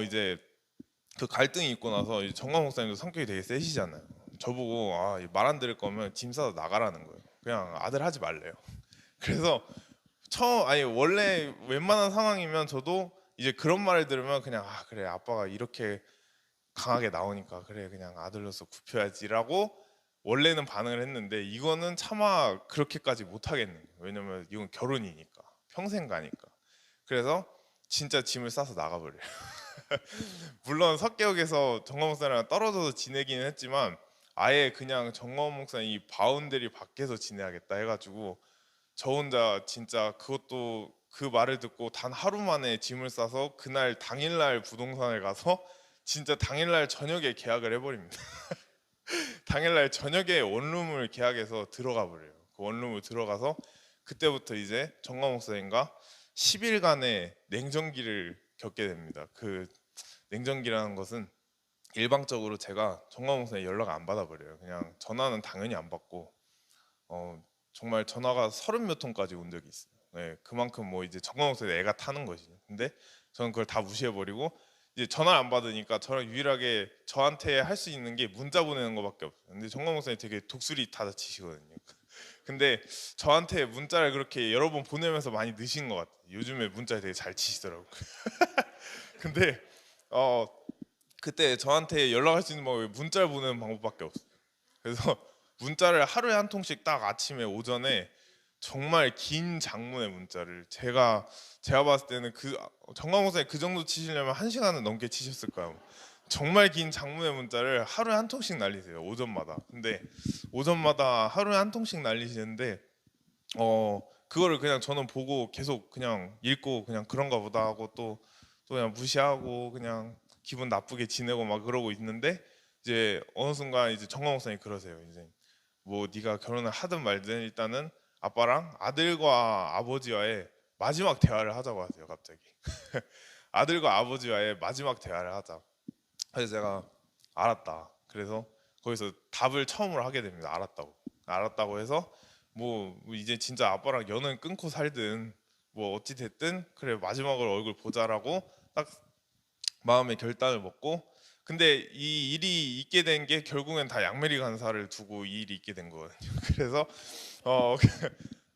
이제 그 갈등이 있고 나서 이제 정광 목사님도 성격이 되게 세시잖아요. 저보고 말 안 들을 거면 짐 싸서 나가라는 거예요. 그냥 아들 하지 말래요. 그래서 원래 웬만한 상황이면 저도 이제 그런 말을 들으면 그냥 그래 아빠가 이렇게 강하게 나오니까 그래 그냥 아들로서 굽혀야지라고 원래는 반응을 했는데 이거는 차마 그렇게까지 못 하겠는 거예요. 왜냐면 이건 결혼이니까 평생 가니까. 그래서 진짜 짐을 싸서 나가버려요. 물론 석계역에서 정광 목사랑 떨어져서 지내기는 했지만 아예 그냥 정광 목사님 이 바운더리 밖에서 지내야겠다 해가지고 저 혼자 진짜 그것도 그 말을 듣고 단 하루 만에 짐을 싸서 그날 당일날 부동산을 가서 진짜 당일날 저녁에 계약을 해버립니다. 당일날 저녁에 원룸을 계약해서 들어가 버려요. 그 원룸을 들어가서 그때부터 이제 정광 목사님과 10일간의 냉전기를 겪게 됩니다. 그 냉전기라는 것은 일방적으로 제가 정광 목사님 연락 안 받아버려요. 그냥 전화는 당연히 안 받고 정말 전화가 30몇 통까지 온 적이 있어요. 네, 그만큼 뭐 이제 정광 목사님 애가 타는 것이죠. 근데 저는 그걸 다 무시해버리고 이제 전화를 안 받으니까 저랑 유일하게 저한테 할 수 있는 게 문자 보내는 거밖에 없어요. 근데 정광 목사님 되게 독수리 타자치시거든요. 근데 저한테 문자를 그렇게 여러 번 보내면서 많이 느신 것 같아요. 요즘에 문자 되게 잘 치시더라고요. 근데 어 그때 저한테 연락할 수 있는 방법이 문자를 보내는 방법밖에 없어요. 그래서 문자를 하루에 한 통씩 딱 아침에 오전에 정말 긴 장문의 문자를 제가 봤을 때는 그 정광 목사님 그 정도 치시려면 1시간은 넘게 치셨을 거예요. 정말 긴 장문의 문자를 하루에 한 통씩 날리세요. 오전마다. 근데 오전마다 하루에 한 통씩 날리시는데 그거를 그냥 저는 보고 계속 그냥 읽고 그냥 그런가 보다 하고 또 그냥 무시하고 그냥 기분 나쁘게 지내고 막 그러고 있는데 이제 어느 순간 이제 정광 목사님이 그러세요. 이제 뭐 네가 결혼을 하든 말든 일단은 아빠랑 아들과 아버지와의 마지막 대화를 하자고 하세요. 갑자기 아들과 아버지와의 마지막 대화를 하자. 그래서 제가 알았다. 그래서 거기서 답을 처음으로 하게 됩니다. 알았다고 해서 뭐 이제 진짜 아빠랑 연은 끊고 살든 뭐 어찌 됐든 그래 마지막으로 얼굴 보자라고 딱 마음의 결단을 먹고, 근데 이 일이 있게 된 게 결국엔 다 양메리 간사를 두고 이 일이 있게 된 거거든요. 그래서 어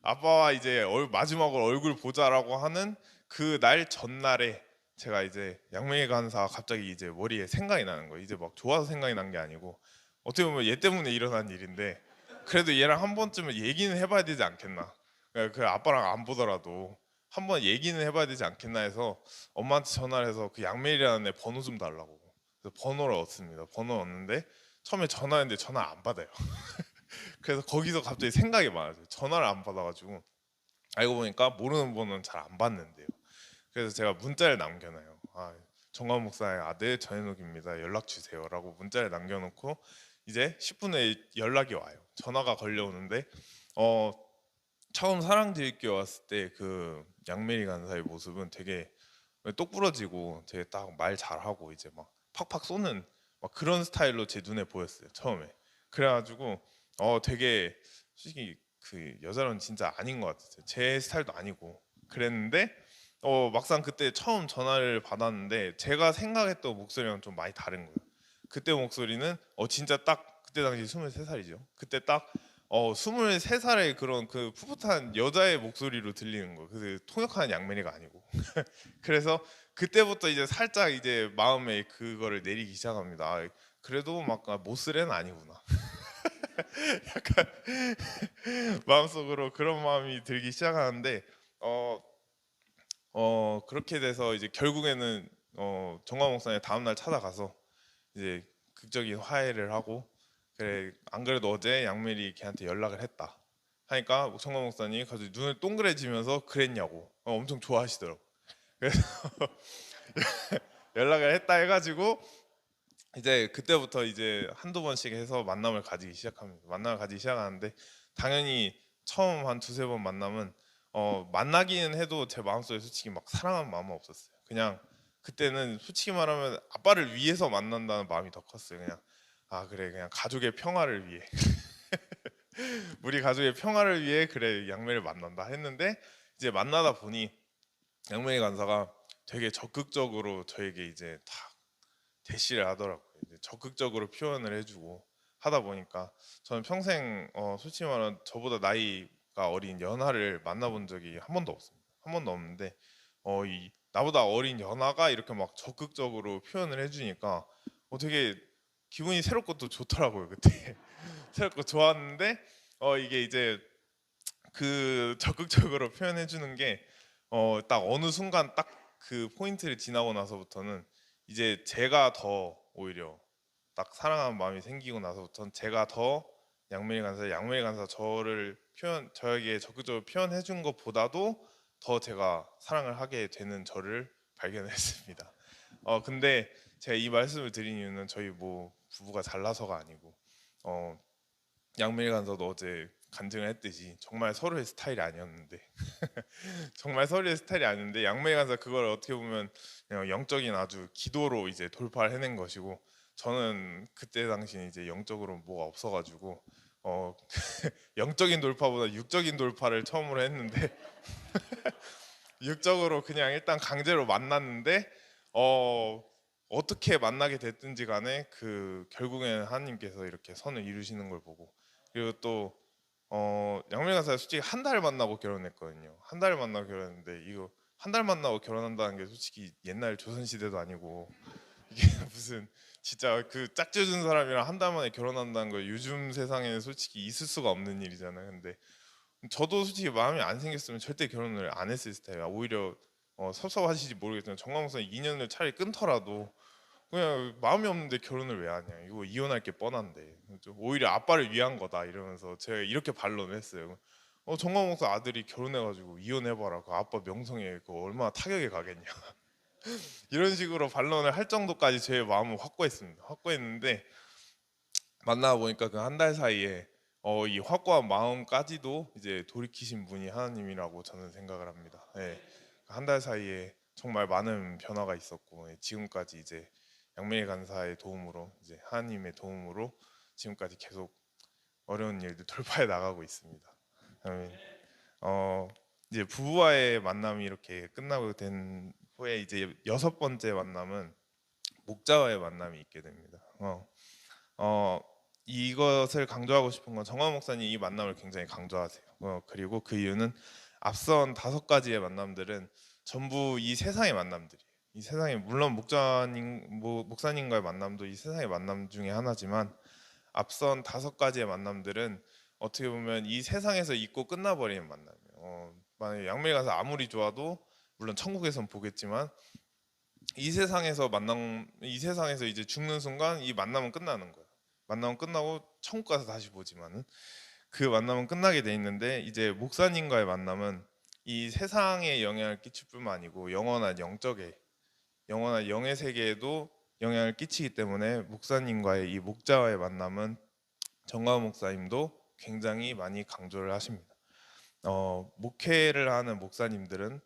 아빠와 이제 마지막으로 얼굴 보자라고 하는 그 날 전날에 제가 이제 양메리 간사가 갑자기 이제 머리에 생각이 나는 거예요. 이제 막 좋아서 생각이 난 게 아니고 어떻게 보면 얘 때문에 일어난 일인데 그래도 얘랑 한 번쯤은 얘기는 해봐야 되지 않겠나. 그 아빠랑 안 보더라도 한 번 얘기는 해봐야 되지 않겠나 해서 엄마한테 전화를 해서 그 양메리라는 애 번호 좀 달라고. 그래서 번호를 얻습니다. 번호 얻는데 처음에 전화했는데 전화 안 받아요. 그래서 거기서 갑자기 생각이 많아져요. 전화를 안 받아가지고 알고 보니까 모르는 번호는 잘 안 받는데요. 그래서 제가 문자를 남겨놔요. 정관 목사의 아들 전현욱입니다. 연락 주세요라고 문자를 남겨놓고 이제 10분 후에 연락이 와요. 전화가 걸려오는데 어, 처음 사랑제일교회 왔을 때 그 양메리 간사의 모습은 되게 똑부러지고 되게 딱 말 잘하고 이제 막 팍팍 쏘는 막 그런 스타일로 제 눈에 보였어요 처음에. 그래가지고 되게 솔직히 그 여자는 진짜 아닌 것 같았어요. 제 스타일도 아니고 그랬는데 막상 그때 처음 전화를 받았는데 제가 생각했던 목소리랑 좀 많이 다른 거예요. 그때 목소리는 진짜 딱 그때 당시 23살이죠. 그때 딱 23살의 그런 그 풋풋한 여자의 목소리로 들리는 거. 그 통역하는 양면이가 아니고. 그래서 그때부터 이제 살짝 이제 마음에 그거를 내리기 시작합니다. 그래도 막 모스레는 아니구나. 약간 마음속으로 그런 마음이 들기 시작하는데 어, 그렇게 돼서 이제 결국에는 정광 목사님 다음날 찾아가서 이제 극적인 화해를 하고, 그래 안 그래도 어제 양멜이 걔한테 연락을 했다 하니까 정광 목사님이 갑자기 눈을 동그래지면서 그랬냐고 엄청 좋아하시더라고. 그래서 연락을 했다 해가지고 이제 그때부터 이제 한두 번씩 해서 만남을 가지기 시작합니다. 만남을 가지기 시작하는데 당연히 처음 한 두세 번 만남은 만나기는 해도 제 마음속에 솔직히 막 사랑하는 마음은 없었어요. 그냥 그때는 솔직히 말하면 아빠를 위해서 만난다는 마음이 더 컸어요. 그냥 그래 그냥 가족의 평화를 위해 우리 가족의 평화를 위해 그래 양매를 만난다 했는데 이제 만나다 보니 양매 간사가 되게 적극적으로 저에게 이제 다 대시를 하더라고요. 이제 적극적으로 표현을 해주고 하다 보니까 저는 평생 솔직히 말하면 저보다 나이가 어린 연하를 만나본 적이 한 번도 없습니다. 한 번도 없는데 이 나보다 어린 연하가 이렇게 막 적극적으로 표현을 해주니까 되게 기분이 새롭고 또 좋더라고요. 그때 새롭고 좋았는데 이게 이제 그 적극적으로 표현해 주는 게 딱 어느 순간 딱 그 포인트를 지나고 나서부터는 이제 제가 더 오히려 딱 사랑하는 마음이 생기고 나서부터는 제가 더 양멜이 간사 저를 저에게 적극적으로 표현해 준 것보다도 더 제가 사랑을 하게 되는 저를 발견했습니다. 근데 제가 이 말씀을 드린 이유는 저희 뭐 부부가 잘나서가 아니고 양멜 간사도 어제 간증을 했듯이 정말 서로의 스타일이 아니었는데 정말 서로의 스타일이 아닌데 양멜 간사 그걸 어떻게 보면 그냥 영적인 아주 기도로 이제 돌파를 해낸 것이고 저는 그때 당시에 이제 영적으로 뭐가 없어가지고 어 영적인 돌파보다 육적인 돌파를 처음으로 했는데 육적으로 그냥 일단 강제로 만났는데 어떻게 만나게 됐든지 간에 그 결국에는 하나님께서 이렇게 선을 이루시는 걸 보고, 그리고 또 양밀 간사 솔직히 한 달 만나고 결혼했거든요. 한 달 만나고 결혼했는데 이거 한 달 만나고 결혼한다는 게 솔직히 옛날 조선 시대도 아니고 이게 무슨 진짜 그 짝지어준 사람이랑 한 달 만에 결혼한다는 거 요즘 세상에는 솔직히 있을 수가 없는 일이잖아요. 근데 저도 솔직히 마음이 안 생겼으면 절대 결혼을 안 했을 스타일이야. 오히려 섭섭하실지 모르겠지만 정광훈 2년을 차라리 끊더라도 그냥 마음이 없는데 결혼을 왜 하냐, 이거 이혼할 게 뻔한데 좀 오히려 아빠를 위한 거다 이러면서 제가 이렇게 반론을 했어요. 정광훈 아들이 결혼해가지고 이혼해봐라, 그 아빠 명성에 그 얼마나 타격이 가겠냐 이런 식으로 반론을 할 정도까지 제 마음을 확고했습니다. 확고했는데 만나 보니까 그 한 달 사이에 이 확고한 마음까지도 이제 돌이키신 분이 하나님이라고 저는 생각을 합니다. 예. 한 달 사이에 정말 많은 변화가 있었고 지금까지 이제 양메리 간사의 도움으로 이제 하나님의 도움으로 지금까지 계속 어려운 일들 돌파해 나가고 있습니다. 아멘. 어, 이제 부부와의 만남이 이렇게 끝나고 된 후에 이제 여섯 번째 만남은 목자와의 만남이 있게 됩니다. 어, 이것을 강조하고 싶은 건 정화 목사님 이 만남을 굉장히 강조하세요. 그리고 그 이유는 앞선 다섯 가지의 만남들은 전부 이 세상의 만남들이에요. 이 세상에 물론 목사님과의 만남도 이 세상의 만남 중에 하나지만 앞선 다섯 가지의 만남들은 어떻게 보면 이 세상에서 있고 끝나버리는 만남이에요. 만약에 양메리 가서 아무리 좋아도 물론 천국에선 보겠지만 이 세상에서 이제 죽는 순간 이 만남은 끝나는 거예요. 만남은 끝나고 천국 가서 다시 보지만은 그 만남은 끝나게 돼 있는데 이제 목사님과의 만남은 이 세상에 영향을 끼칠 뿐만 아니고 영원한 영의 세계에도 영향을 끼치기 때문에 목사님과의 이 목자와의 만남은 정광 목사님도 굉장히 많이 강조를 하십니다. 목회를 하는 목사님들은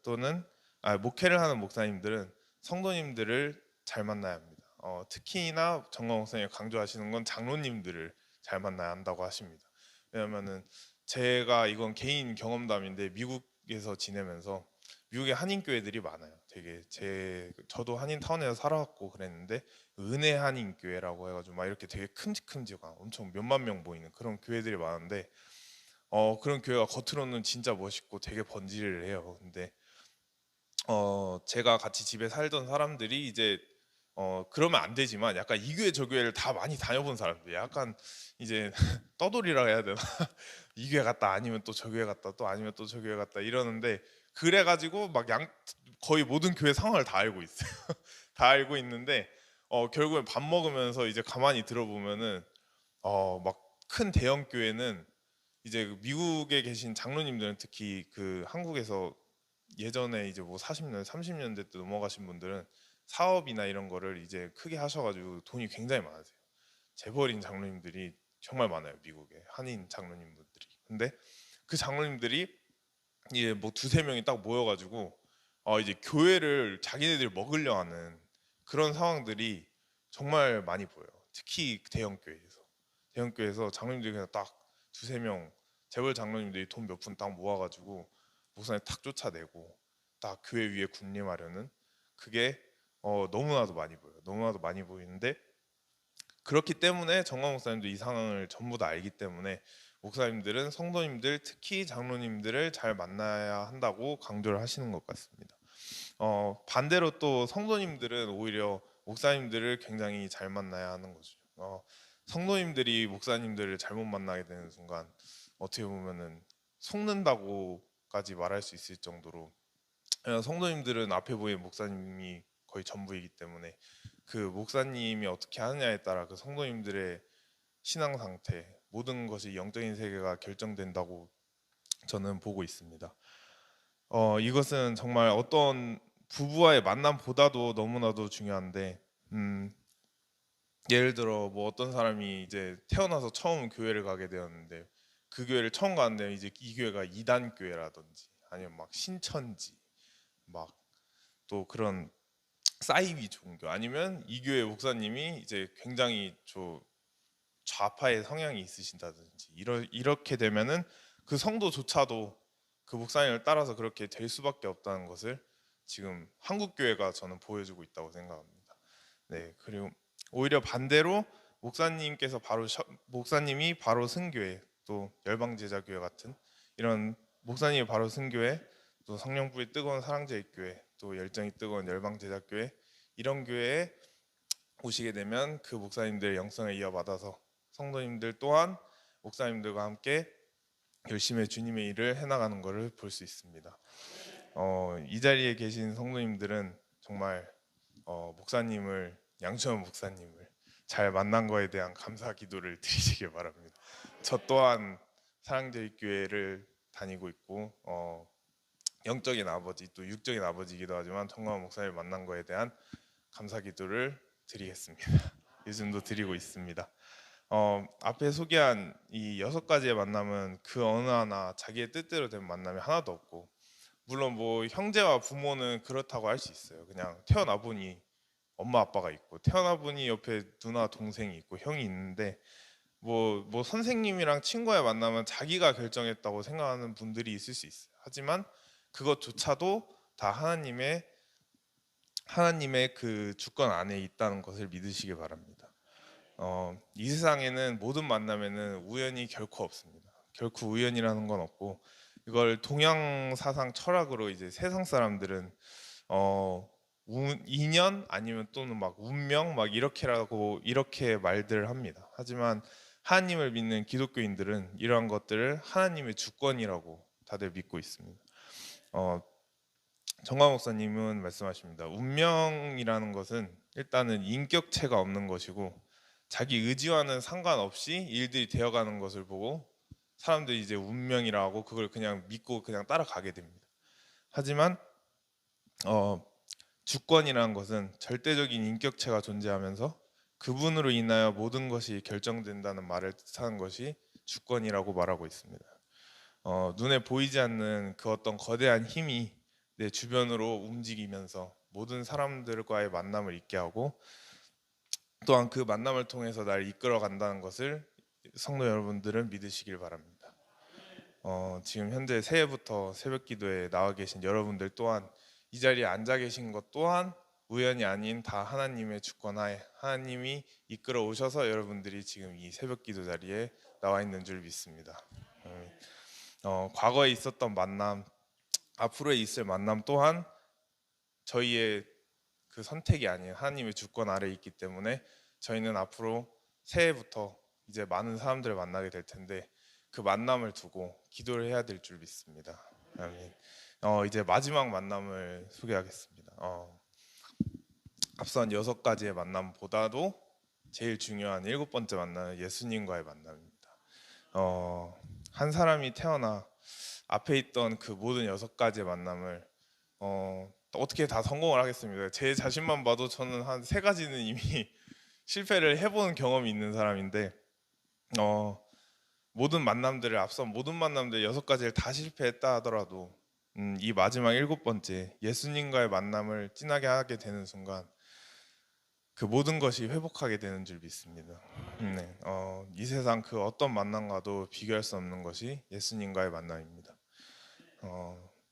목회를 하는 목사님들은 성도님들을 잘 만나야 합니다. 특히나 정광 목사님이 강조하시는 건 장로님들을 잘 만나야 한다고 하십니다. 왜냐면은 제가 이건 개인 경험담인데 미국에서 지내면서 미국에 한인 교회들이 많아요. 되게 저도 한인 타운에서 살아왔고 그랬는데 은혜 한인 교회라고 해가지고 막 이렇게 되게 큼직큼직한 엄청 몇만 명 모이는 그런 교회들이 많은데 그런 교회가 겉으로는 진짜 멋있고 되게 번지를 해요. 근데 제가 같이 집에 살던 사람들이 이제 그러면 안 되지만 약간 이 교회 저 교회를 다 많이 다녀본 사람들 약간 이제 떠돌이라 해야 되나 이 교회 갔다 아니면 또 저 교회 갔다 또 아니면 또 저 교회 갔다 이러는데 그래가지고 막 거의 모든 교회 상황을 다 알고 있어요. 다 알고 있는데 결국엔 밥 먹으면서 이제 가만히 들어보면은 막 큰 대형 교회는 이제 그 미국에 계신 장로님들은 특히 그 한국에서 예전에 이제 뭐 40년, 30년대 때 넘어가신 분들은 사업이나 이런 거를 이제 크게 하셔가지고 돈이 굉장히 많으세요. 재벌인 장로님들이 정말 많아요, 미국에 한인 장로님분들이. 근데 그 장로님들이 이제 뭐 두세 명이 딱 모여가지고 이제 교회를 자기네들이 먹으려 하는 그런 상황들이 정말 많이 보여요. 특히 대형 교회에서 장로님들이 그냥 딱 두세 명 재벌 장로님들이 돈 몇 푼 딱 모아가지고 목사님 탁 쫓아내고 딱 교회 위에 군림하려는 그게 너무나도 많이 보여요. 너무나도 많이 보이는데 그렇기 때문에 정광 목사님도 이 상황을 전부 다 알기 때문에 목사님들은 성도님들 특히 장로님들을 잘 만나야 한다고 강조를 하시는 것 같습니다. 반대로 또 성도님들은 오히려 목사님들을 굉장히 잘 만나야 하는 거죠. 성도님들이 목사님들을 잘못 만나게 되는 순간 어떻게 보면은 속는다고까지 말할 수 있을 정도로 성도님들은 앞에 보이는 목사님이 거의 전부이기 때문에 그 목사님이 어떻게 하느냐에 따라 그 성도님들의 신앙 상태 모든 것이 영적인 세계가 결정된다고 저는 보고 있습니다. 이것은 정말 어떤 부부와의 만남보다도 너무나도 중요한데 예를 들어 뭐 어떤 사람이 이제 태어나서 처음 교회를 가게 되었는데 그 교회를 처음 가는데 이제 이 교회가 이단 교회라든지 아니면 막 신천지 막 또 그런 사이비 종교 아니면 이 교회 목사님이 이제 굉장히 좌파의 성향이 있으신다든지 이렇게 되면은 그 성도조차도 그 목사님을 따라서 그렇게 될 수밖에 없다는 것을 지금 한국 교회가 저는 보여주고 있다고 생각합니다. 네, 그리고 오히려 반대로 목사님이 바로 쓴교회 또 열방제자교회 같은 이런 목사님이 바로 쓴교회 또 성령불이 뜨거운 사랑제일교회 또 열정이 뜨거운 열방제자교회 이런 교회에 오시게 되면 그 목사님들의 영성을 이어받아서 성도님들 또한 목사님들과 함께 열심히 주님의 일을 해나가는 것을 볼 수 있습니다. 이 자리에 계신 성도님들은 정말 양주원 목사님을 잘 만난 거에 대한 감사 기도를 드리시길 바랍니다. 저 또한 사랑제일교회를 다니고 있고 영적인 아버지 또 육적인 아버지이기도 하지만 정광 목사님을 만난 거에 대한 감사 기도를 드리겠습니다. 요즘도 드리고 있습니다. 앞에 소개한 이 여섯 가지의 만남은 그 어느 하나 자기의 뜻대로 된 만남이 하나도 없고 물론 뭐 형제와 부모는 그렇다고 할 수 있어요. 그냥 태어나 보니 엄마 아빠가 있고 태어나 보니 옆에 누나 동생이 있고 형이 있는데 뭐 선생님이랑 친구의 만남은 자기가 결정했다고 생각하는 분들이 있을 수 있어요. 하지만 그것조차도 다 하나님의 그 주권 안에 있다는 것을 믿으시기 바랍니다. 이 세상에는 모든 만남에는 우연이 결코 없습니다. 결코 우연이라는 건 없고, 이걸 동양 사상 철학으로 이제 세상 사람들은 인연 아니면 또는 막 운명 막 이렇게 말들을 합니다. 하지만 하나님을 믿는 기독교인들은 이러한 것들을 하나님의 주권이라고 다들 믿고 있습니다. 정광 목사님은 말씀하십니다. 운명이라는 것은 일단은 인격체가 없는 것이고, 자기 의지와는 상관없이 일들이 되어가는 것을 보고 사람들이 이제 운명이라고 하고 그걸 그냥 믿고 그냥 따라가게 됩니다. 하지만 주권이라는 것은 절대적인 인격체가 존재하면서 그분으로 인하여 모든 것이 결정된다는 말을 뜻하는 것이 주권이라고 말하고 있습니다. 눈에 보이지 않는 그 어떤 거대한 힘이 내 주변으로 움직이면서 모든 사람들과의 만남을 있게 하고, 또한 그 만남을 통해서 날 이끌어 간다는 것을 성도 여러분들은 믿으시길 바랍니다. 지금 현재 새해부터 새벽 기도에 나와 계신 여러분들 또한 이 자리에 앉아 계신 것 또한 우연이 아닌 다 하나님의 주권하에 하나님이 이끌어 오셔서 여러분들이 지금 이 새벽 기도 자리에 나와 있는 줄 믿습니다. 과거에 있었던 만남, 앞으로 있을 만남 또한 저희의 그 선택이 아닌 하나님의 주권 아래에 있기 때문에 저희는 앞으로 새해부터 이제 많은 사람들을 만나게 될 텐데 그 만남을 두고 기도를 해야 될 줄 믿습니다. 아멘. 이제 마지막 만남을 소개하겠습니다. 앞선 6가지의 만남보다도 제일 중요한 7번째 만남은 예수님과의 만남입니다. 한 사람이 태어나 앞에 있던 그 모든 6가지의 만남을 어떻게 다 성공을 하겠습니다. 제 자신만 봐도 저는 한 3가지는 이미 실패를 해본 경험이 있는 사람인데 앞선 모든 만남들 6가지를 다 실패했다 하더라도 이 마지막 7번째 예수님과의 만남을 진하게 하게 되는 순간 그 모든 것이 회복하게 되는 줄 믿습니다. 네, 이 세상 그 어떤 만남과도 비교할 수 없는 것이 예수님과의 만남입니다.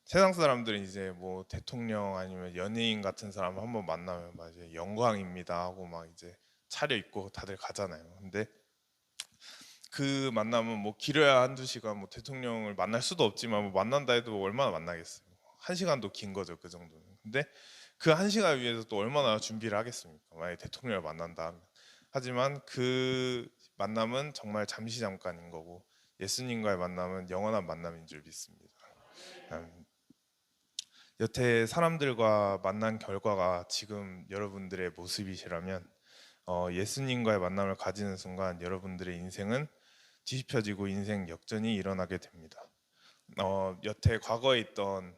세상 사람들은 이제 뭐 대통령 아니면 연예인 같은 사람 한번 만나면 막 이제 영광입니다 하고 막 이제 차려입고 다들 가잖아요. 근데 그 만남은 뭐 길어야 한두 시간, 뭐 대통령을 만날 수도 없지만 뭐 만난다 해도 얼마나 만나겠어요. 1시간도 긴 거죠, 그 정도는. 근데 그 1시간 위해서 또 얼마나 준비를 하겠습니까? 만약에 대통령을 만난다 하면. 하지만 그 만남은 정말 잠깐인 거고 예수님과의 만남은 영원한 만남인 줄 믿습니다. 여태 사람들과 만난 결과가 지금 여러분들의 모습이시라면 예수님과의 만남을 가지는 순간 여러분들의 인생은 뒤집혀지고 인생 역전이 일어나게 됩니다. 여태 과거에 있던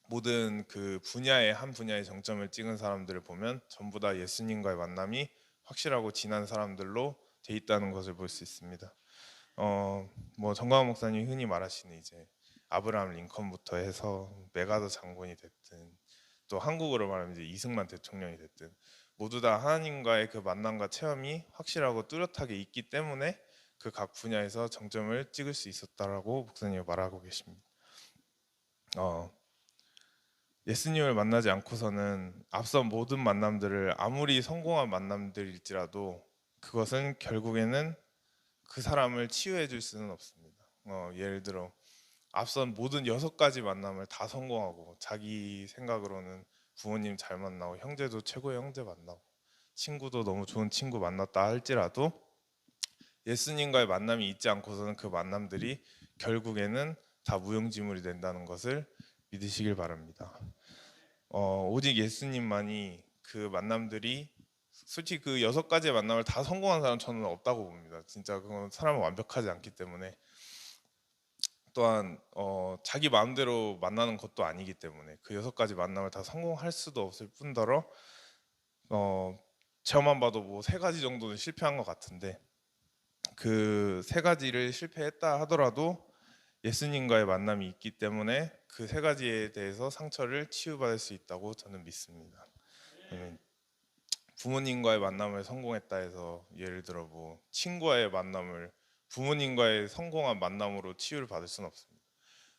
모든 그 분야의 한 분야의 정점을 찍은 사람들을 보면 전부 다 예수님과의 만남이 확실하고 진한 사람들로 돼 있다는 것을 볼 수 있습니다. 뭐 정광훈 목사님이 흔히 말하시는 이제 아브라함 링컨부터 해서 메가더 장군이 됐든 또 한국으로 말하면 이제 이승만 대통령이 됐든 모두 다 하나님과의 그 만남과 체험이 확실하고 뚜렷하게 있기 때문에 그 각 분야에서 정점을 찍을 수 있었다라고 목사님이 말하고 계십니다. 예수님을 만나지 않고서는 앞선 모든 만남들을 아무리 성공한 만남들일지라도 그것은 결국에는 그 사람을 치유해 줄 수는 없습니다. 예를 들어 앞선 모든 6가지 만남을 다 성공하고 자기 생각으로는 부모님 잘 만나고 형제도 최고의 형제 만나고 친구도 너무 좋은 친구 만났다 할지라도 예수님과의 만남이 있지 않고서는 그 만남들이 결국에는 다 무용지물이 된다는 것을 믿으시길 바랍니다. 오직 예수님만이 그 만남들이 솔직히 그 6가지의 만남을 다 성공한 사람 저는 없다고 봅니다. 진짜 그건 사람은 완벽하지 않기 때문에 또한 자기 마음대로 만나는 것도 아니기 때문에 그 6가지 만남을 다 성공할 수도 없을 뿐더러 저만 봐도 뭐 3가지 정도는 실패한 것 같은데 그 3가지를 실패했다 하더라도 예수님과의 만남이 있기 때문에 그 3가지에 대해서 상처를 치유받을 수 있다고 저는 믿습니다. 부모님과의 만남을 성공했다 해서 예를 들어 뭐 친구와의 만남을 부모님과의 성공한 만남으로 치유를 받을 수는 없습니다.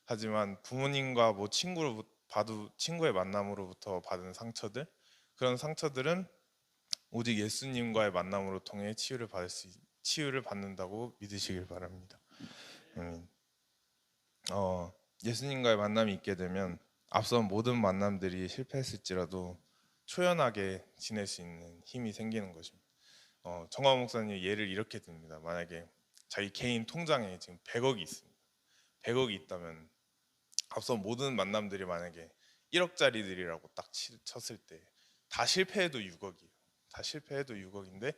하지만 부모님과 뭐 친구로 봐도 친구의 만남으로부터 받은 상처들, 그런 상처들은 오직 예수님과의 만남으로 통해 치유를 받는다고 믿으시길 바랍니다. 아멘. 예수님과의 만남이 있게 되면 앞선 모든 만남들이 실패했을지라도 초연하게 지낼 수 있는 힘이 생기는 것입니다. 정화 목사님 예를 이렇게 듭니다. 만약에 자기 개인 통장에 지금 100억이 있습니다. 100억이 있다면 앞선 모든 만남들이 만약에 1억짜리들이라고 딱 쳤을 때 다 실패해도 6억이에요. 다 실패해도 6억인데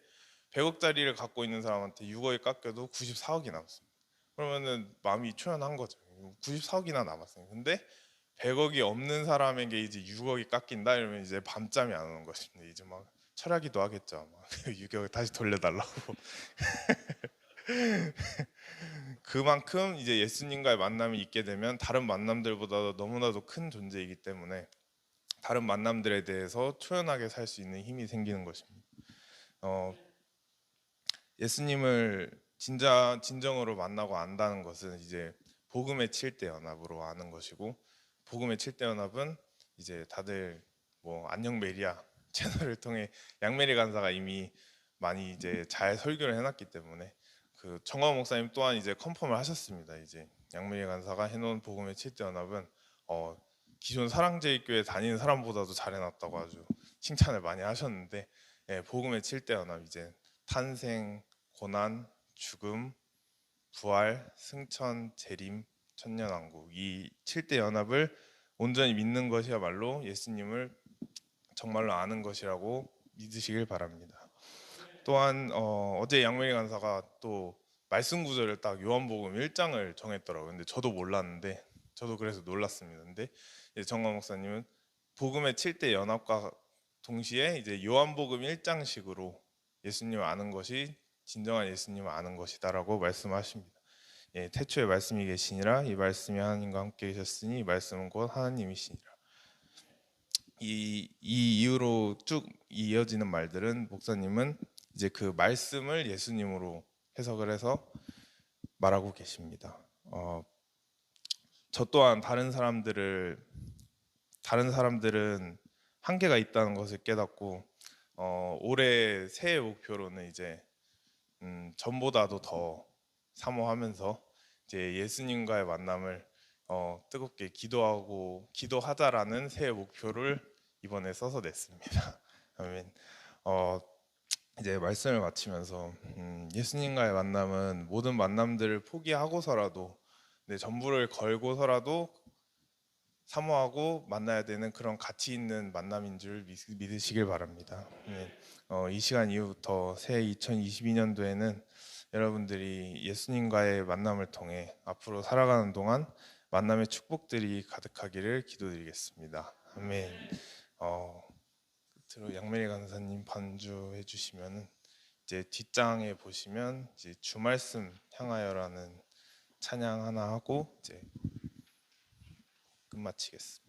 100억짜리를 갖고 있는 사람한테 6억이 깎여도 94억이 남습니다. 그러면은 마음이 초연한 거죠. 94억이나 남았어요. 근데 100억이 없는 사람에게 이제 6억이 깎인다 이러면 이제 밤잠이 안 오는 것입니다. 이제 막 철학기도 하겠죠. 막 6억을 다시 돌려달라고. 그만큼 이제 예수님과의 만남이 있게 되면 다른 만남들보다 너무나도 큰 존재이기 때문에 다른 만남들에 대해서 초연하게 살 수 있는 힘이 생기는 것입니다. 예수님을 진정으로 만나고 안다는 것은 이제 복음의 7대 연합으로 아는 것이고, 복음의 7대 연합은 이제 다들 뭐 안녕 메리아 채널을 통해 양메리 간사가 이미 많이 이제 잘 설교를 해놨기 때문에 그 정화 목사님 또한 이제 컨펌을 하셨습니다. 이제 양메리 간사가 해놓은 복음의 7대 연합은 기존 사랑제일교회 다니는 사람보다도 잘해놨다고 아주 칭찬을 많이 하셨는데, 복음의 7대 연합 이제 탄생, 고난, 죽음, 부활, 승천, 재림, 천년왕국 이 7대 연합을 온전히 믿는 것이야말로 예수님을 정말로 아는 것이라고 믿으시길 바랍니다. 또한 어제 양메리 간사가 또 말씀 구절을 딱 요한복음 1장을 정했더라고요. 근데 저도 몰랐는데 저도 그래서 놀랐습니다. 근데 정광 목사님은 복음의 7대 연합과 동시에 이제 요한복음 1장식으로 예수님을 아는 것이 진정한 예수님을 아는 것이다라고 말씀하십니다. 태초에 말씀이 계시니라 이 말씀이 하나님과 함께 계셨으니 이 말씀은 곧 하나님이시니라. 이 이후로 쭉 이어지는 말들은 목사님은 이제 그 말씀을 예수님으로 해석을 해서 말하고 계십니다. 저 또한 다른 사람들은 한계가 있다는 것을 깨닫고 올해 새해 목표로는 이제 전보다도 더 사모하면서 이제 예수님과의 만남을 뜨겁게 기도하자라는 새해 목표를 이번에 써서 냈습니다. 아멘. 이제 말씀을 마치면서 예수님과의 만남은 모든 만남들을 포기하고서라도 전부를 걸고서라도 사모하고 만나야 되는 그런 가치 있는 만남인 줄 믿으시길 바랍니다. 이 시간 이후부터 새해 2022년도에는 여러분들이 예수님과의 만남을 통해 앞으로 살아가는 동안 만남의 축복들이 가득하기를 기도드리겠습니다. 아멘. 끝으로 양메리 간사님 반주해 주시면은 이제 뒷장에 보시면 이제 주 말씀 향하여라는 찬양 하나 하고 이제 끝마치겠습니다.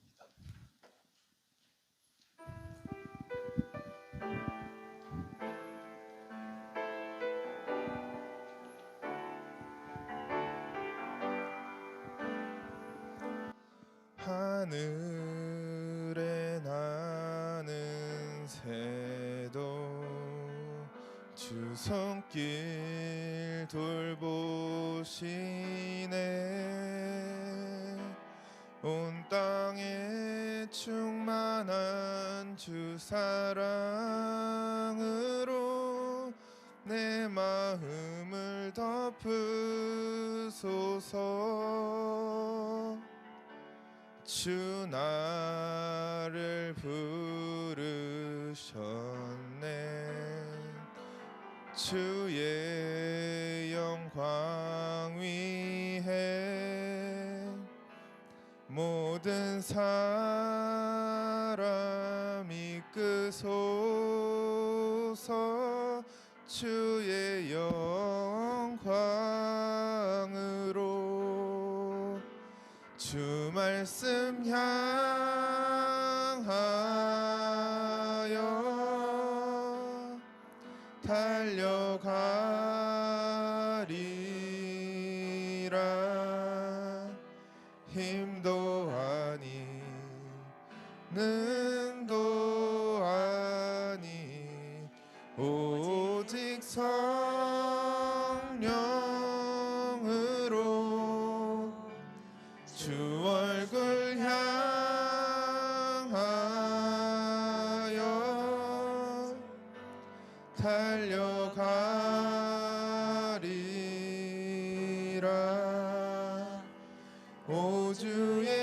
하늘에 나는 새도 주 손길 돌보시네. 온 땅에 충만한 주 사랑으로 내 마음을 덮으소서. 주 나를 부르셨네. 주의 영광 위해 모든 사람 이끄소서. 주의 영광으로 주 말씀 향하여 달려가리라. 능도 아니 오직 성령으로 주 얼굴 향하여 달려가리라. 오 주의